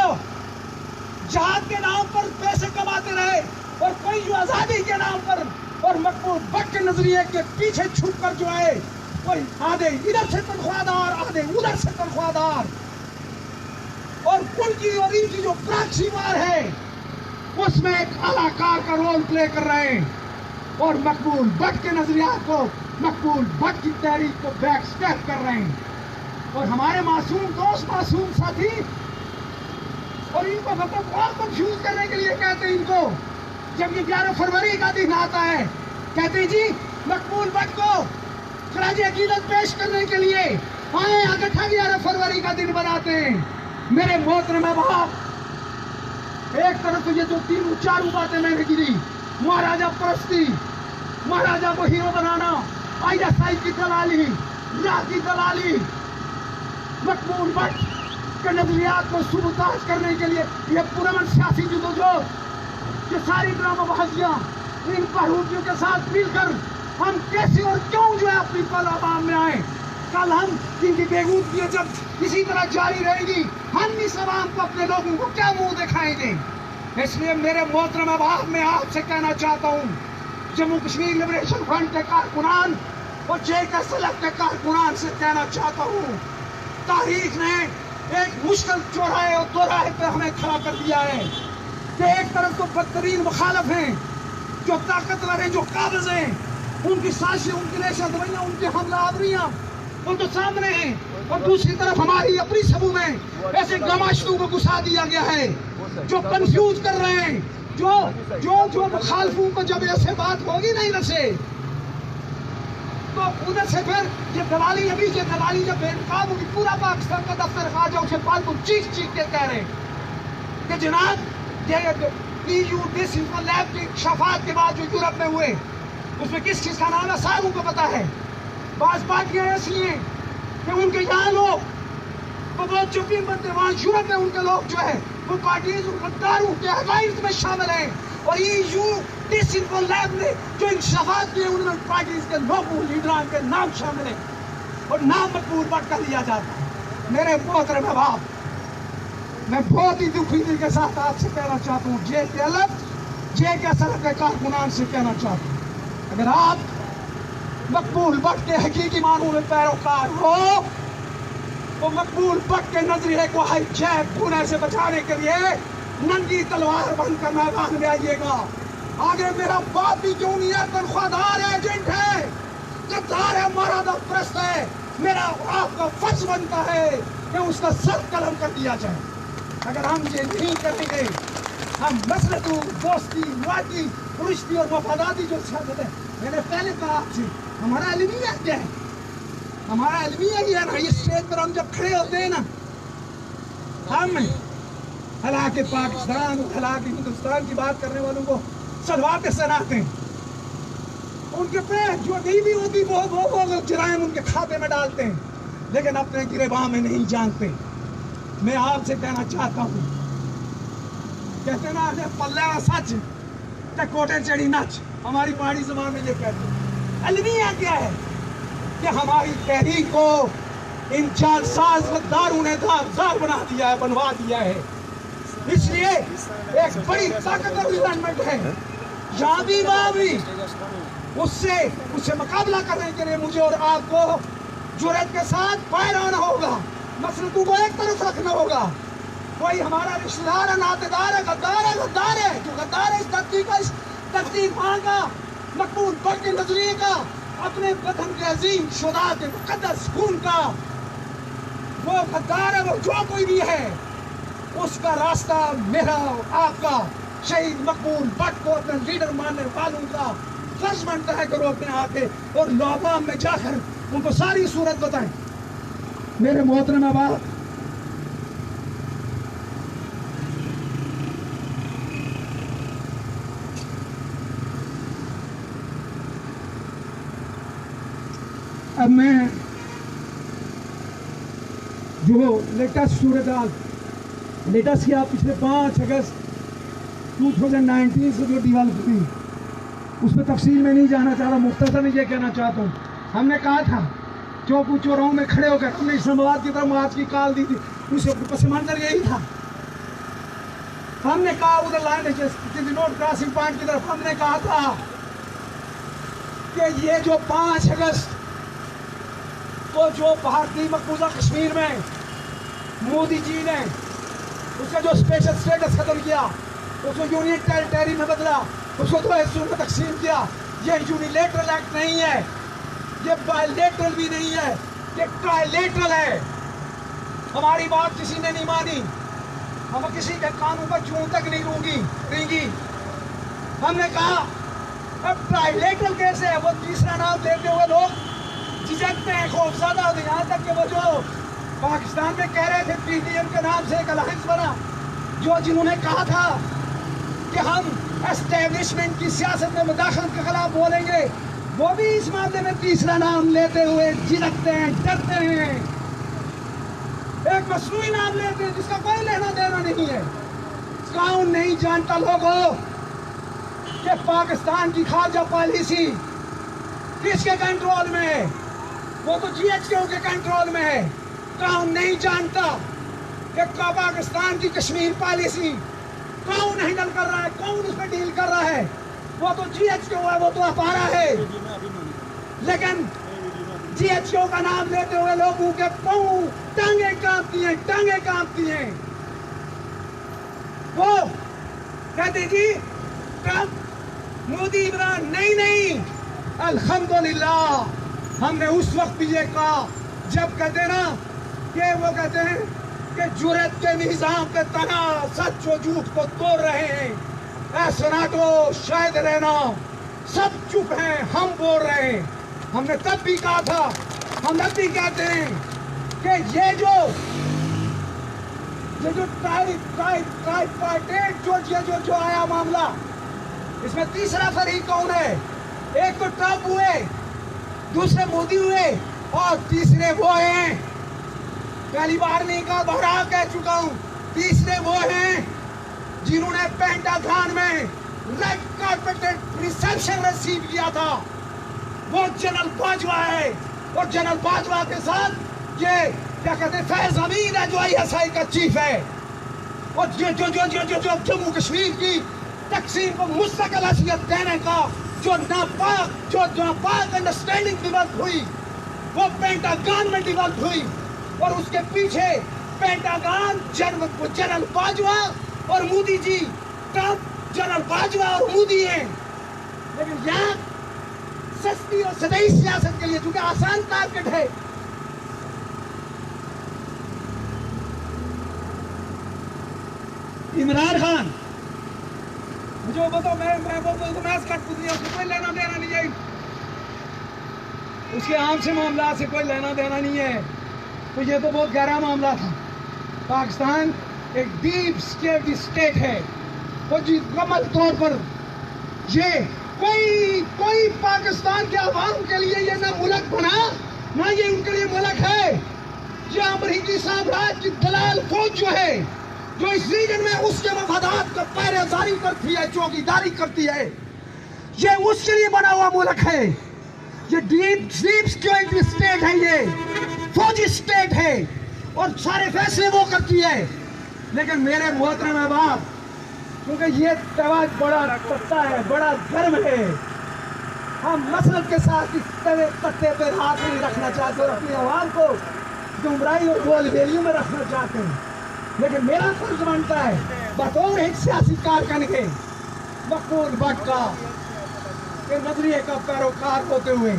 جہاد کے نام پر پیسے کماتے رہے، اور کوئی جو آزادی کے نام پر اور مقبول بٹ کے نظریے کے پیچھے چھپ کر جو ہے، کوئی آدھے ادھر سے تنخواہ دار، آدھے ادھر سے تنخواہ دار، اور ان کی اور ان کی جو پراکسی وار ہے اس میں ایک اعلیٰ کار کا رول پلے کر رہے ہیں، اور مقبول بٹ کے نظریات کو، مقبول بٹ کی تحریک کو بیک سٹیپ کر رہے ہیں، اور ہمارے معصوم دوست، معصوم ساتھی، اور ان کو مطلب اور کنفیوز کرنے کے لیے کہتے ہیں، ان کو جب یہ 11 فروری کا دن آتا ہے کہتے ہیں جی مقبول بٹ کو خراج عقیدت پیش کرنے کے لیے آئے، اکٹھا 11 فروری کا دن بناتے ہیں۔ میرے محترم احباب، ایک طرف تو یہ جو تینوں چاروں باتیں میں نے گری، مہاراجہ پرستی، مہاراجہ کو hero banana, I S I کی دلالی، راہ کی دلالی، مقبول بٹ کے نظریات کو سبوتاژ کرنے کے لیے یہ پرامن سیاسی جدوجہد، یہ ساری ڈرامہ بازیاں ان بہروپیوں کے ساتھ مل کر ہم کیسے اور کیوں جو ہے اپنی پل عوام میں آئیں۔ کل ہم ان کی بےغوتیاں جب اسی طرح جاری رہے گی، ہم اس عوام کو، اپنے لوگوں کو کیا منہ دکھائیں گے؟ اس لیے میرے محترم احباب، میں آپ سے کہنا چاہتا ہوں، جموں کشمیر لبریشن فرنٹ کے کارکنان اور جے کا سلف کے کارکنان سے کہنا چاہتا ہوں، تاریخ نے ایک مشکل چوراہے اور دوراہے پہ ہمیں کھڑا کر دیا ہے کہ ایک طرف تو بدترین مخالف ہیں، جو طاقتور ہیں، جو قابض ہیں، ان کی سازشیں، ان کی ریشہ دوائیاں، ان کی حملہ آوریاں ان تو سامنے ہیں، اور دوسری طرف ہماری اپنی صفوں میں ایسے گماشتوں کو گھسا دیا گیا ہے جو کنفیوز کر رہے ہیں، جو مخالفوں کو جب ایسے بات ہوگی نہیں نشے تو ادھر سے پھر یہ دلالی ابھی یہ دلالی جب بے نقاب ہوگی، پورا پاکستان کا دفتر خارجہ اسے پالتو چیخ کے کہہ رہے ہیں کہ جناب یہ EU ڈسنفل لیب کی شفاعت کے بعد جو یورپ میں ہوئے اس میں کس چیز کا نام ہے ساروں کو پتا ہے۔ بعض پارٹیاں ایسی ہیں کہ ان کے یہاں لوگ وہ بہت چپی بنتے، وہاں یورپ میں ان کے لوگ جو ہے وہ پارٹیز ان غداروں کے حقائق میں شامل ہیں، اور EU ڈسنفل لیب نے جو ان شفاعت کی ان میں پارٹیز کے لوگوں لیڈران کے نام شامل ہیں اور نام مقبول بٹ کر لیا جاتا ہے۔ میرے محترم احباب، میں بہت ہی دکھی کے ساتھ آپ سے کہنا چاہتا ہوں، جے کے الگ جے کے سلف کے کارکنان سے کہنا چاہتا ہوں، اگر آپ مقبول بٹ کے حقیقی معنوں میں پیروکار ہو تو مقبول بٹ کے نظریے کو ہائی جیک پونے سے بچانے کے لیے ننگی تلوار بن کر میدان میں آئیے گا۔ آگے میرا باپ بھی کیوں نہیں ہے، تنخواہ دار ایجنٹ ہے، غدار ہے، مرادہ پرست ہے، میرا آپ کا فرض بنتا ہے کہ اس کا سر قلم کر دیا جائے۔ اگر ہم یہ نہیں کریں گے، ہم مسلط دوستی، واقعی، رشتی اور وفاداری جو سیاست ہے، میں نے پہلے کہا آپ سے ہمارا المیہ کیا ہے، ہمارا المیہ یہ ہے نا، اس اسٹیج پر ہم جب کھڑے ہوتے ہیں نا، ہم ہلاک پاکستان اور ہلاک ہندوستان کی بات کرنے والوں کو سلوات سے سناتے ہیں، ان کے پہ جو نہیں بھی ہوتی وہ جرائم ان کے کھاتے میں ڈالتے ہیں، لیکن اپنے گریباں میں نہیں جانتے۔ میں آپ سے کہنا چاہتا ہوں، کہتے نا پلہ سچ تے کوٹے چڑی نچ، ہماری پہاڑی زبان میں یہ کہتے ہیں۔ المیہ کیا ہے کہ ہماری تحریک کو ان چار ساز غداروں نے داغدار بنا دیا ہے، بنوا دیا ہے، اس لیے ایک بڑی طاقتور ایونٹ ہے یہاں بھی وہاں بھی، اس سے مقابلہ کرنے کے لیے مجھے اور آپ کو جرأت کے ساتھ باہر آنا ہوگا، مسلطوں کو ایک طرف رکھنا ہوگا۔ کوئی ہمارا رشتہ دار ہے، ناطے دار ہے، غدار ہے، جو غدار ہے اس تقدیر ماں کا، مقبول بٹ کے نظریے کا، اپنے وطن کے عظیم شہداء کے مقدس خون کا، وہ غدار ہے، وہ جو کوئی بھی ہے، اس کا راستہ میرا آپ کا شہید مقبول بٹ کو اپنے لیڈر ماننے والوں کا فرض بنتا ہے کہ وہ اپنے آتے اور عوام میں جا کر ان کو ساری صورت بتائیں۔ میرے محترم احباب، اب میں جو لیٹسٹ صورتحال لیٹسٹ کیا پچھلے 5 اگست 2019 سے جو ڈیولپ ہوئی اس پہ تفصیل میں نہیں جانا چاہ رہا، مختصر میں یہ کہنا چاہتا ہوں، ہم نے کہا تھا چوکو چوراہوں میں کھڑے ہو کر ہم نے اسلام آباد کی طرف مارچ کی کال دی تھی، اس پس منظر یہی تھا، ہم نے کہا ادھر لائن روڈ کراسنگ پوائنٹ کی طرف ہم نے کہا تھا کہ یہ جو 5 اگست کو جو بھارتی مقبوضہ کشمیر میں مودی جی نے اس کا جو اسپیشل اسٹیٹس ختم کیا، اس کو یونین ٹیریٹری میں بدلا، اس کو 2 حصوں میں تقسیم کیا، یہ یونیلیٹرل ایکٹ نہیں ہے، یہ بائیلیٹرل بھی نہیں ہے، یہ ٹرائیلیٹرل ہے۔ ہماری بات کسی نے نہیں مانی، ہم کسی کے قانون پر چون تک نہیں رینگی۔ ہم نے کہا اب ٹرائیلیٹرل کیسے ہے، وہ تیسرا نام دیتے ہوئے لوگ جھجکتے ہیں، خوفزدہ ہوتے ہیں، یہاں تک کہ وہ جو پاکستان میں کہہ رہے تھے PDM کے نام سے ایک الائنس بنا، جنہوں نے کہا تھا کہ ہم اسٹیبلشمنٹ کی سیاست میں مداخلت کے خلاف بولیں گے، وہ بھی اس معاملے میں تیسرا نام لیتے ہوئے جھجکتے ہیں، ڈرتے ہیں، ایک مصنوعی نام لیتے ہیں جس کا کوئی لینا دینا نہیں ہے۔ کون نہیں جانتا لوگوں کہ پاکستان کی خارجہ پالیسی کس کے کنٹرول میں ہے؟ وہ تو GHQ کے کنٹرول میں ہے۔ کون نہیں جانتا کہ پاکستان کی کشمیر پالیسی کون ہینڈل کر رہا ہے، کون اس پہ ڈیل کر رہا ہے؟ وہ تو GHQ ہے، وہ تو اپارا ہے، لیکن GHO का नाम लेते हुए लोगों के पांव टांगे कांपती हैं। वो कहते जी ट्रंप मोदी इमरान नहीं, अल्हम्दुलिल्लाह हमने उस वक्त भी ये कहा जब कहते ना कि वो कहते हैं कि जुर्रत के निजाम पे तना सच और झूठ को तोड़ रहे हैं, ऐसा ना तो शायद रहना सब चुप हैं, हम बोल रहे हैं। हमने तब भी कहा था, हम अब भी कहते हैं कि ये जो जो आया मामला, इसमें तीसरा फरीक कौन है? एक तो ट्रंप हुए, दूसरे मोदी हुए और तीसरे वो हैं, पहली बार नहीं कहा, दोहरा कह चुका हूं, तीसरे वो हैं जिन्होंने पेंटागन में रेड कार्पेटेड रिसेप्शन रिसीव किया था। वो जनरल बाजवा है और जनरल बाजवा के साथ ये क्या कहते हैं फैज अमीन है जो ISI का चीफ है, और जो जम्मू कश्मीर की तकसीम को मुस्तकिल हैसियत देने का जो नापाक अंडरस्टैंडिंग डेवलप हुई, वो पेंटागन में डेवलप हुई, और उसके पीछे पेंटागन जनरल बाजवा और मोदी जी, ट्रंप जनरल बाजवा और मोदी हैं। लेकिन यहाँ सस्ती और सदैई सियासत के लिए, चूंकि आसान टारगेट है, इमरान खान मुझे वो बताओ, मैं वो मैच कठपुतलियां, उसको कोई लेना देना नहीं है, उसके आम से मामला से कोई लेना देना नहीं है। तो ये तो बहुत गहरा मामला था। पाकिस्तान एक डीप स्टेट है, वो मुकम्मल तौर पर ये कोई पाकिस्तान के अवाम के लिए ये ना मुल्क बना, ना ये उनके लिए मुल्क है। ये अमरीकी साम्राज्य की दलाल फौज जो है, जो इस रीजन में उसके मफादात का पहरेदारी करती है, चौकीदारी करती है, ये उसके लिए बना हुआ मुल्क है। ये डीप सिक्योरिटी स्टेट है, ये फौजी स्टेट है, और सारे फैसले वो करती है। लेकिन मेरे मोहतरम अहबाब, क्योंकि ये तवाज बड़ा तख्ता है, बड़ा गर्म है, हम मसरत के साथ इस तख्ते पर हाथ नहीं रखना चाहते और अपनी आवाम को गुमराही और गोलबेलियों में रखना चाहते हैं। लेकिन मेरा फर्ज बनता है बतौर एक सियासी कारकुन के, मकबूल भट्ट का के नजरिए का पैरोकार होते हुए,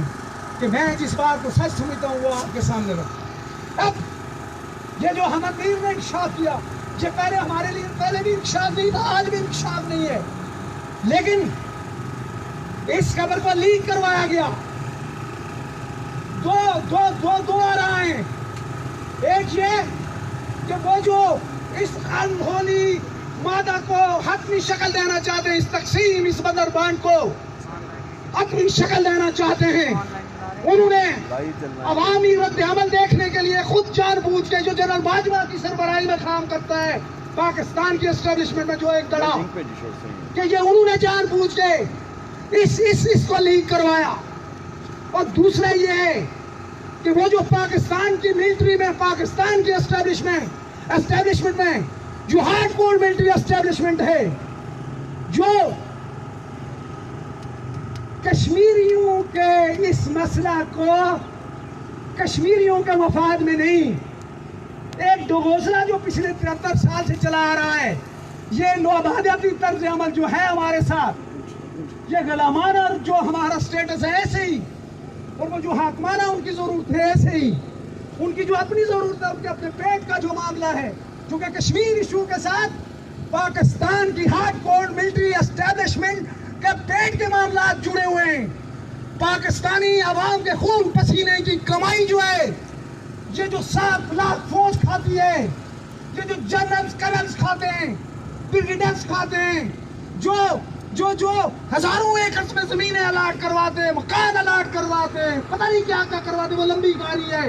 कि मैं जिस बात को सच समझता हूँ वो आपके सामने रखूं। अब ये जो हम अमीर ने इंकशाफ किया, ये पहले हमारे लिए पहले भी इंकशाफ नहीं था, आज भी इंकशाफ नहीं है, लेकिन इस खबर को लीक करवाया गया। दो आ रहा है। एक ये कि वो जो इस अनहोनी मादा को हतमी शक्ल देना चाहते हैं, इस तकसीम, इस बदरबान को अपनी शक्ल देना चाहते हैं, उन्होंने अवामी रद्द अमल देखने के लिए खुद जानबूझ के, जो जनरल बाजवा की सरबराही में काम करता है पाकिस्तान की एस्टेब्लिशमेंट में, जो एक दड़ा कि ये उन्होंने जानबूझ के इसको लीक करवाया। और दूसरा ये है कि वो जो पाकिस्तान की मिलिट्री में, पाकिस्तान की एस्टेब्लिशमेंट में जो हार्ड कोर मिलिट्री एस्टेब्लिशमेंट है, जो कश्मीरियों के इस मसला को कश्मीरियों के मफाद में नहीं, एक डोगोसला जो पिछले 73 साल से चला आ रहा है, ये नौआबादियाती तर्ज अमल जो है हमारे साथ, ये गुलामाना जो हमारा स्टेटस है ऐसे ही, और वो जो हाकमाना उनकी जरूरत है ऐसे ही, उनकी जो अपनी जरूरत है, उनके अपने पेट का जो मामला है, जो कि कश्मीर इशू के साथ पाकिस्तान की हार्ड कोर मिलिट्री एस्टेब्लिशमेंट के पेट के मामला जुड़े हुए हैं। पाकिस्तानी अवाम के खून पसीने की कमाई जो है, ये जो 7 लाख फौज खाती है, ये जो जनरल्स कर्नल्स खाते हैं, ब्रिगेडियर्स खाते हैं, जो हजारों एकड़ में जमीनें अलाट करवाते हैं, मकान अलाट करवाते हैं, पता नहीं क्या क्या करवाते, वो लंबी कहानी है।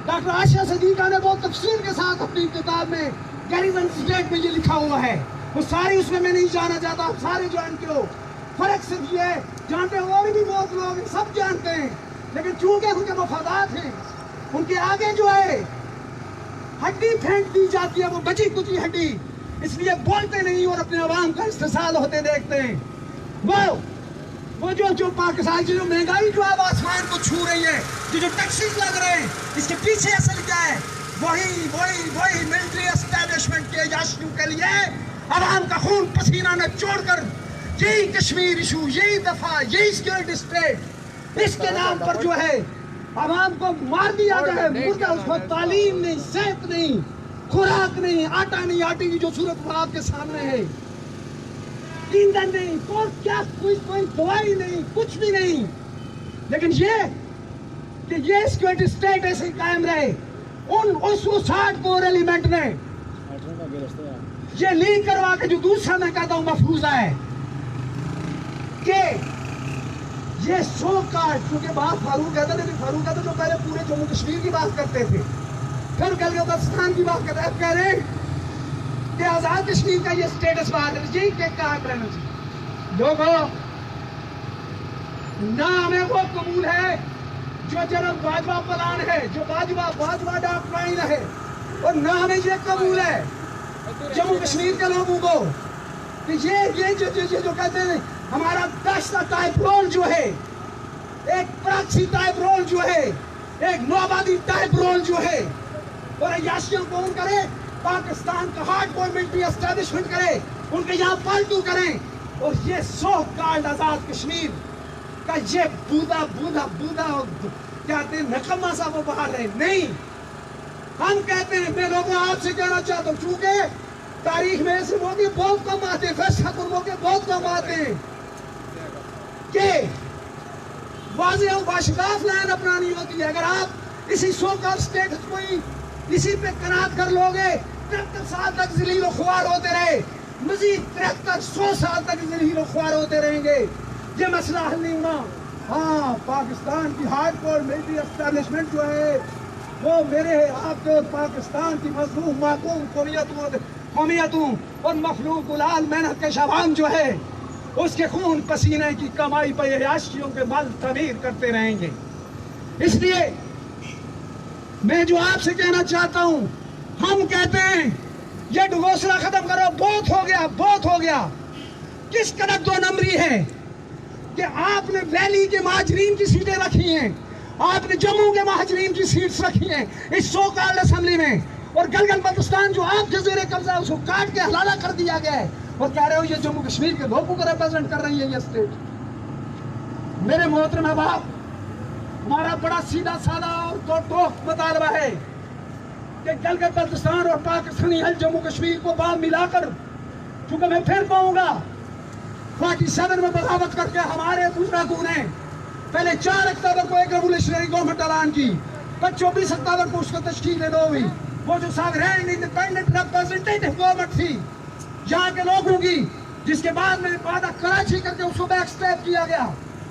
डॉक्टर आशिया सदीका ने बहुत तफसील के साथ अपनी किताब में गैरिसन स्टेट में ये लिखा हुआ है, वो सारी उसमें मैं नहीं जाना चाहता, आप सारे जानते हो। फर्क सिर्फ ये जानते हो, और भी बहुत लोग सब जानते हैं, लेकिन चूंकि उनके मफादात हैं, उनके आगे जो है हड्डी फेंक दी जाती है, वो बची कुची हड्डी, इसलिए बोलते नहीं और अपने अवाम का इस्तेसाल होते देखते हैं। वो वो जो पाकिस्तान की जो महंगाई जो है वो आसमान को छू रही है, जो टैक्सेस लग रहे हैं, इसके पीछे असल क्या है? वही मिलिट्री एस्टैब्लिशमेंट के याशियों के लिए आवाम का खून पसीना न छोड़कर यही कश्मीर इशू, यही दफा, यही सिक्योरिटी स्टेट, इसके नाम पर जो है आवाम को मार दिया गया है। मुर्दा, उसको तालीम नहीं, सेहत नहीं, खुराक नहीं, आटा नहीं, आटे की जो सूरत आपके सामने है, ईंधन नहीं, और क्या कोई दवाई नहीं, कुछ भी नहीं। लेकिन ये सिक्योरिटी स्टेट ऐसे कायम रहे। उस 60 कोर एलिमेंट ने ये लीक करवा के जो दूसरा मैं कहता हूं मफरूजा है कि ये 100 कार्ड, क्योंकि बात फारूक कहता है, फारूक कहता जो पहले पूरे जम्मू कश्मीर की बात करते थे, फिर गलगिस्तान की बात करते, अब कह रहे हैं कि आजाद कश्मीर का ये स्टेटस बात है, यही के कायम रहना चाहिए। लोगों, ना हमें वो कबूल है जो जनरल बाजवा प्लान है, जो बाजवा डॉक्ट्राइन है, और ना हमें ये कबूल है जम्मू कश्मीर के लोगों को कि ये जो कहते हैं हमारा दस्ता टाइप रोल जो है, एक प्रॉक्सी टाइप रोल जो है, एक नौबादी टाइप रोल जो है, और याशियों को उन करे, पाकिस्तान का हार्ड कोर मिलिट्री एस्टैब्लिशमेंट करे, उनके यहाँ पालतू करें, और ये 100 कार्ड आजाद कश्मीर का ये बूदा कहते हैं नकम्मा सा वो बाहर है। नहीं, हम कहते हैं, मैं लोगों आपसे कहना चाहता हूँ, चूंकि तारीख में ऐसे मौके बहुत कम आते हैं, फैसला मौके बहुत कम आते हैं कि वाज़ेह और बाशगाफ लाइन अपनानी होती है। अगर आप इसी 100 का स्टेटस कोई इसी पे कनात कर लोगे, 73 साल तक ज़लील और ख्वार होते रहे, मजीद 73-100 साल तक ज़लील और ख्वार होते रहेंगे, ये मसला हल नहीं होना। हाँ, पाकिस्तान की हार्ड कोर मिलिट्री एस्टैब्लिशमेंट जो है वो मेरे आपके और पाकिस्तान की मजलूम माकूम कौमियतों और मखलूक गुलाल मेहनत के शवाम जो है उसके खून पसीने की कमाई पर याशियों के मल तमीर करते रहेंगे। इसलिए मैं जो आपसे कहना चाहता हूं, हम कहते हैं ये डगोसला खत्म करो, बहुत हो गया। किस कदर 2 नंबरी है कि आपने वैली के महाजरीन की सीटें रखी हैं, आपने जम्मू के महाजरीन की सीट्स रखी हैं इस 100 कार्ड असेंबली में, और गलगत बल्तिस्तान जो आपके ज़ेरे कब्जा है उसको काट के हलाला कर दिया गया है, और कह रहे हो ये जम्मू कश्मीर के लोगों को रिप्रेजेंट कर रही है ये स्टेट। मेरे मोहतरम अहबाब, हमारा बड़ा सीधा साधा और टोक मुतालबा है कि गलगत बल्तिस्तान और पाकिस्तानी हल जम्मू कश्मीर को बाल मिलाकर, चूंकि मैं फिर कहूँगा 47 में बगावत करके हमारे दूसरा खून है, पहले 4 अक्टूबर को एक रेवोल्यूशनरी गवर्नमेंट ऐलान की, पर 24 अक्टूबर को उसको तश्कील दे हुई। वो जो सावरेन इंडिपेंडेंट रिप्रेजेंटेटिव गवर्नमेंट थी यहाँ के लोगों की, जिसके बाद में वादा कराची करके उसको बैकस्टैप किया गया,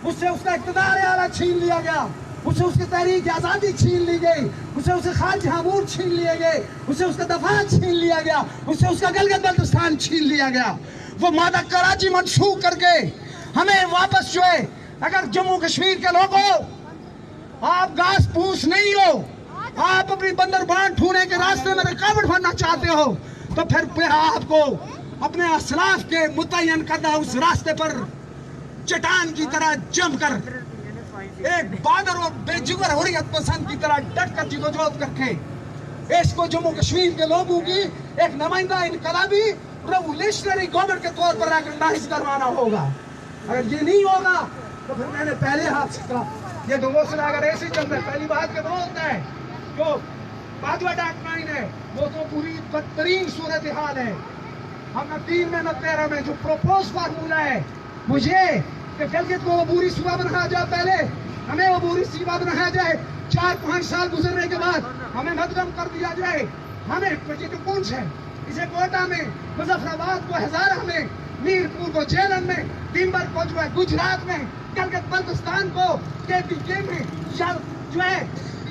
उससे उसका इक़्तिदार आला छीन लिया गया, उससे उसकी तहरीक आज़ादी छीन ली गई, उससे खाज हमूर छीन लिए गए, उससे उसका दफा छीन लिया गया, उससे उसका गलगत बल्तिस्तान छीन लिया गया। वो मादा कराची मनसूख करके हमें वापस जो है, अगर जम्मू कश्मीर के लोगों आप घास फूस नहीं हो, आप अपनी बंदरबान ढूंढने के रास्ते में रुकावट बनना चाहते हो, तो फिर आपको अपने असलाफ के मुतय्यन करदा उस रास्ते पर चट्टान की तरह जमकर एक बादर और बेजुगर हुर्रियत पसंद की तरह डट कर जिदोजहद करके इसको जम्मू कश्मीर के लोगों की एक नुमाइंदा इनकलाबी रेवोल्यूशनरी गवर्नमेंट के तौर पर रिकॉग्नाइज करवाना होगा। अगर ये नहीं होगा तो फिर मैंने पहले हाथ से कहा, ये डगोसला अगर ऐसे चल रहा है, पहली बात के वो होता है जो बाजवा डॉक्ट्राइन है वो तो पूरी बदतरीन सूरत हाल है। हम न 3 में न 13 में जो प्रोपोज फार्मूला है मुझे कि गलगित को अबूरी सूबा बनाया जाए, पहले हमें अबूरी सूबा बनाया जाए, 4-5 साल गुजरने के बाद हमें मदगम कर दिया जाए, हमें कौन है इसे कोटा में, मुजफ्फराबाद को हजारा में, मीरपुर को जेलम में, दिम्बर को जो है गुजरात में, गलगित बल्तिस्तान को KPK में, जो है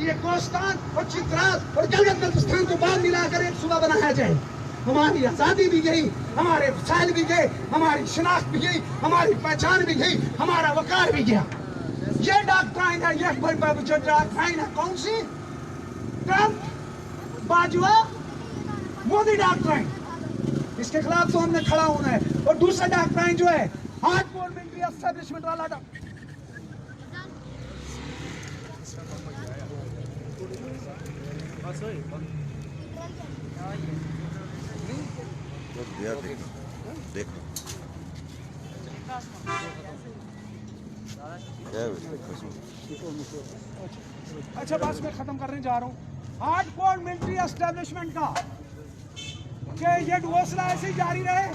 ये कोस्तान और चित्रात और गलगित बल्तिस्तान को बाद मिलाकर एक सूबा बनाया जाए। हमारी आज़ादी भी गई, हमारे वसाइल भी गए, हमारी शनाख्त भी गई, हमारी पहचान भी गई, हमारा वकार भी गया। ये डॉक्ट्राइन है, ये जो डॉक्ट्राइन है कौन सी? ट्रंप, बाजवा, मोदी डॉक्ट्राइन, इसके खिलाफ तो हमने खड़ा होना है। और दूसरा डॉक्ट्राइन जो है हार्ड कोर मिलिट्री एस्टेब्लिशमेंट वाला अच्छा बस मैं खत्म करने जा रहा हूँ। हार्ड कोर मिलिट्री एस्टेब्लिशमेंट का कि ये हौसला ऐसे ही जारी रहे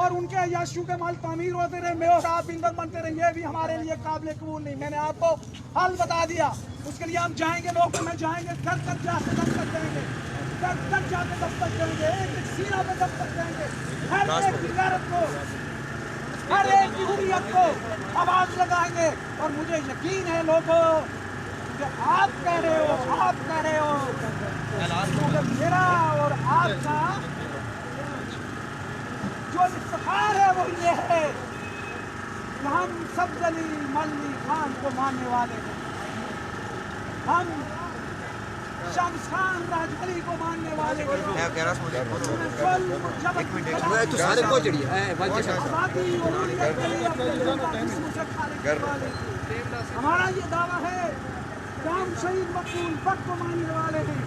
और उनके यशु के माल तामीर होते रहे, मैं और आप ईंधन बनते रहे, ये भी हमारे लिए काबिल कबूल नहीं। मैंने आपको हल बता दिया, उसके लिए हम जाएंगे, लोगों में जाएंगे, घर तक जाके दस्तक देंगे, घर तक जाके दस्तक देंगे, एक एक सीना पे दस्तक देंगे, हर एक की गैरत को, हर एक की हुर्रियत को आवाज लगाएंगे। और मुझे यकीन है लोगों कि आप कह रहे हो कि मेरा और आपका जो इफ्तिखार है वो ये है कि हम सफदली मल्ली खान को मानने वाले हैं, हम शम्स खान राजवली को मानने वाले हैं, हमारा ये दावा है कि हम शहीद मकबूल बट को मानने वाले हैं।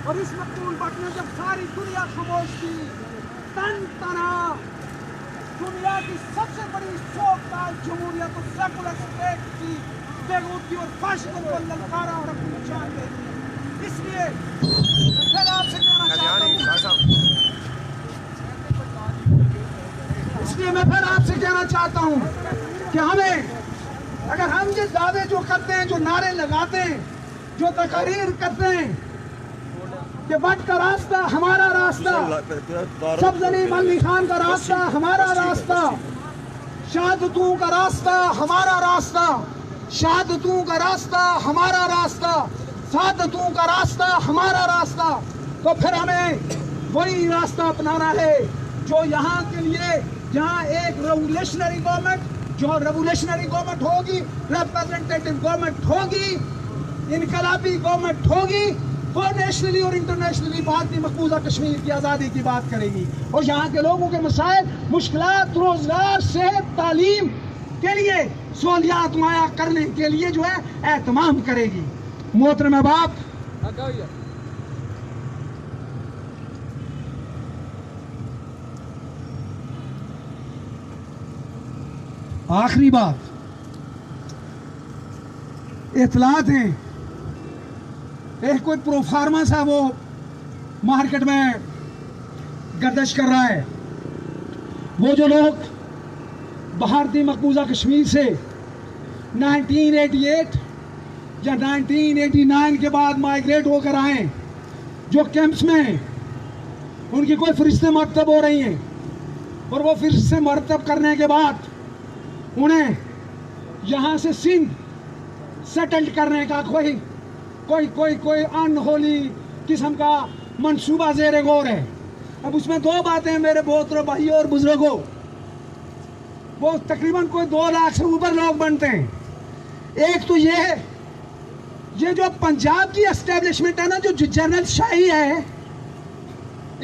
और इस मकबूल बट ने जब सारी दुनिया खामोश की, तन तना दुनिया की सबसे बड़ी शौकदार जमहूरियत और सेकुलर स्टेट की बेगूती और फाशिज्म को ललकारा और अपनी जान दे दी। इसलिए मैं आपसे कहना चाहता हूँ कि हमें, अगर हम ये दावे जो करते हैं, जो नारे लगाते हैं, जो तकरीर करते हैं कि वट का रास्ता हमारा रास्ता, सब्ज़ली मल्ली खान का रास्ता हमारा रास्ता, शहादतों का रास्ता हमारा रास्ता, शहादतों का रास्ता हमारा रास्ता, सादतों का रास्ता हमारा रास्ता, तो फिर हमें वही रास्ता अपनाना है जो यहाँ के लिए, जहाँ एक रेवोल्यूशनरी गवर्नमेंट, जो रेवोल्यूशनरी गवर्नमेंट होगी, रिप्रेजेंटेटिव गवर्नमेंट होगी, इनकलाबी गवर्नमेंट होगी, वो नेशनली और इंटरनेशनली भारतीय मकबूजा कश्मीर की आज़ादी की बात करेगी और यहाँ के लोगों के मसाइल, मुश्किलात, रोजगार, सेहत, तालीम के लिए सहूलियात मुहैया करने के लिए जो है एहतमाम करेगी। मोहतरम बाप, आखिरी बात, इत्तलात हैं, एक कोई प्रोफार्मा सा वो मार्केट में गर्दिश कर रहा है, वो जो लोग भारतीय मकबूजा कश्मीर से 1988 या 1989 के बाद माइग्रेट होकर आए, जो कैंप्स में उनकी कोई फरिश्ते मरतब हो रही हैं और वो फरिश्ते मरतब करने के बाद उन्हें यहाँ से सिंध सेटल्ड करने का कोई अनहोली किस्म का मंसूबा ज़ेरे गौर है। अब उसमें दो बातें मेरे बहुत भाइयों और बुजुर्गों, वो तकरीबन कोई 2 लाख से ऊपर लोग बनते हैं। एक तो ये जो पंजाब की एस्टेब्लिशमेंट है ना, जो जनरल शाही है,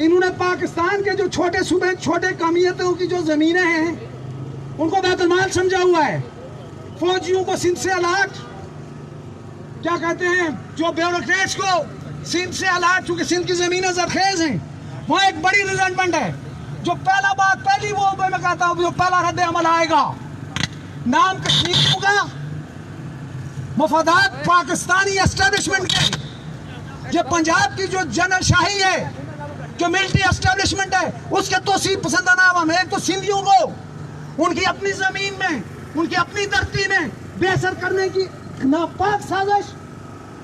इन्होंने पाकिस्तान के जो छोटे सूबे, छोटे कौमियतों की जो ज़मीनें हैं, उनको बैतुल-माल समझा हुआ है। फौजियों को सिंध से अलर्ट, क्या कहते हैं, जो ब्यूरोक्रेट्स को सिंध से अलर्ट, चूंकि सिंध की ज़मीनें ज़रखेज़ हैं, वहाँ एक बड़ी रिजल्टमेंट है। जो पहली वो मैं कहता हूँ, जो पहला रद्द अमल आएगा, नाम कश्मीर होगा, मफादात पाकिस्तानी एस्टेब्लिशमेंट के, ये पंजाब की जो जनरल शाही है, जो मिलिट्री एस्टेब्लिशमेंट है, उसके तोसीब पसंद नाम है। एक तो सिंधियों को उनकी अपनी जमीन में, उनकी अपनी धरती में बेअसर करने की नापाक साजिश,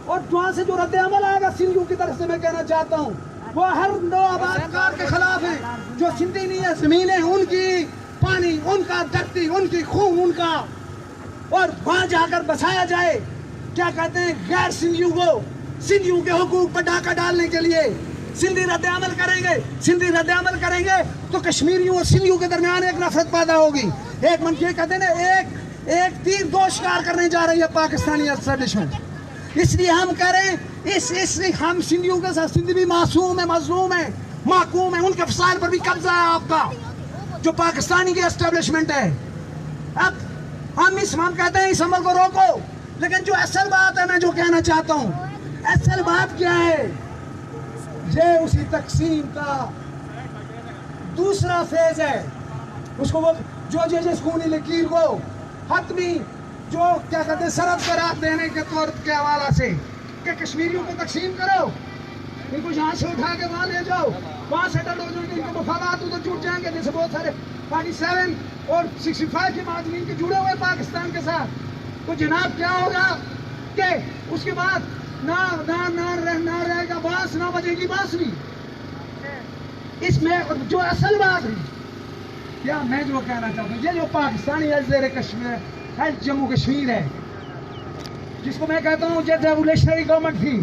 और वहां से जो रद्द अमल आएगा सिंधियों की तरफ से, मैं कहना चाहता हूँ, वो हर नौ आबादकार के खिलाफ है। जो सिंधी नहीं है, जमीनें उनकी, पानी उनका, धरती उनकी, खून उनका, और वहां जाकर बसाया जाए, क्या कहते हैं, गैर सिंधियों को सिंधियों के हुकूक पर डाका डालने के लिए सिंधी रद्द अमल करेंगे। सिंधी रद्द अमल करेंगे तो कश्मीरियों और सिंधियों के दरमियान एक नफरत पैदा होगी। एक मन के कहते हैं एक तीर 2 शिकार करने जा रही है पाकिस्तानी एस्टेब्लिशमेंट। इसलिए हम कह रहे हैं, हम सिंधियों के साथ, सिंधी भी मासूम है, मजलूम है, महकूम है, उनके फसाइल पर भी कब्जा है आपका। जो पाकिस्तानी की एस्टेब्लिशमेंट है। अब हम कहते हैं इस अमल को रोको, लेकिन जो असल बात है, मैं जो कहना चाहता हूँ, असल बात क्या है, ये उसी तकसीम का दूसरा फेज है। उसको वो जो खूनी लकीर को हतमी जो क्या कहते हैं सरहद करार देने के तौर के हवाला से कि कश्मीरियों को तकसीम करो, इनको यहाँ से उठा के वहाँ ले जाओ, वहाँ सेटल हो जाएंगे, इनके मफादात उधर जुट जाएंगे, जैसे बहुत सारे 47 और 65 के माजरीन के जुड़े हुए पाकिस्तान के साथ। तो जनाब क्या होगा कि उसके बाद ना रहेगा बांस, ना बजेगी बांसुरी। इसमें जो असल बात है, क्या मैं जो कहना चाहता हूँ, ये जो पाकिस्तानी ज़ेर कश्मीर है, जम्मू कश्मीर है, जिसको मैं कहता हूँ ये रेवोल्यूशनरी गवर्नमेंट थी,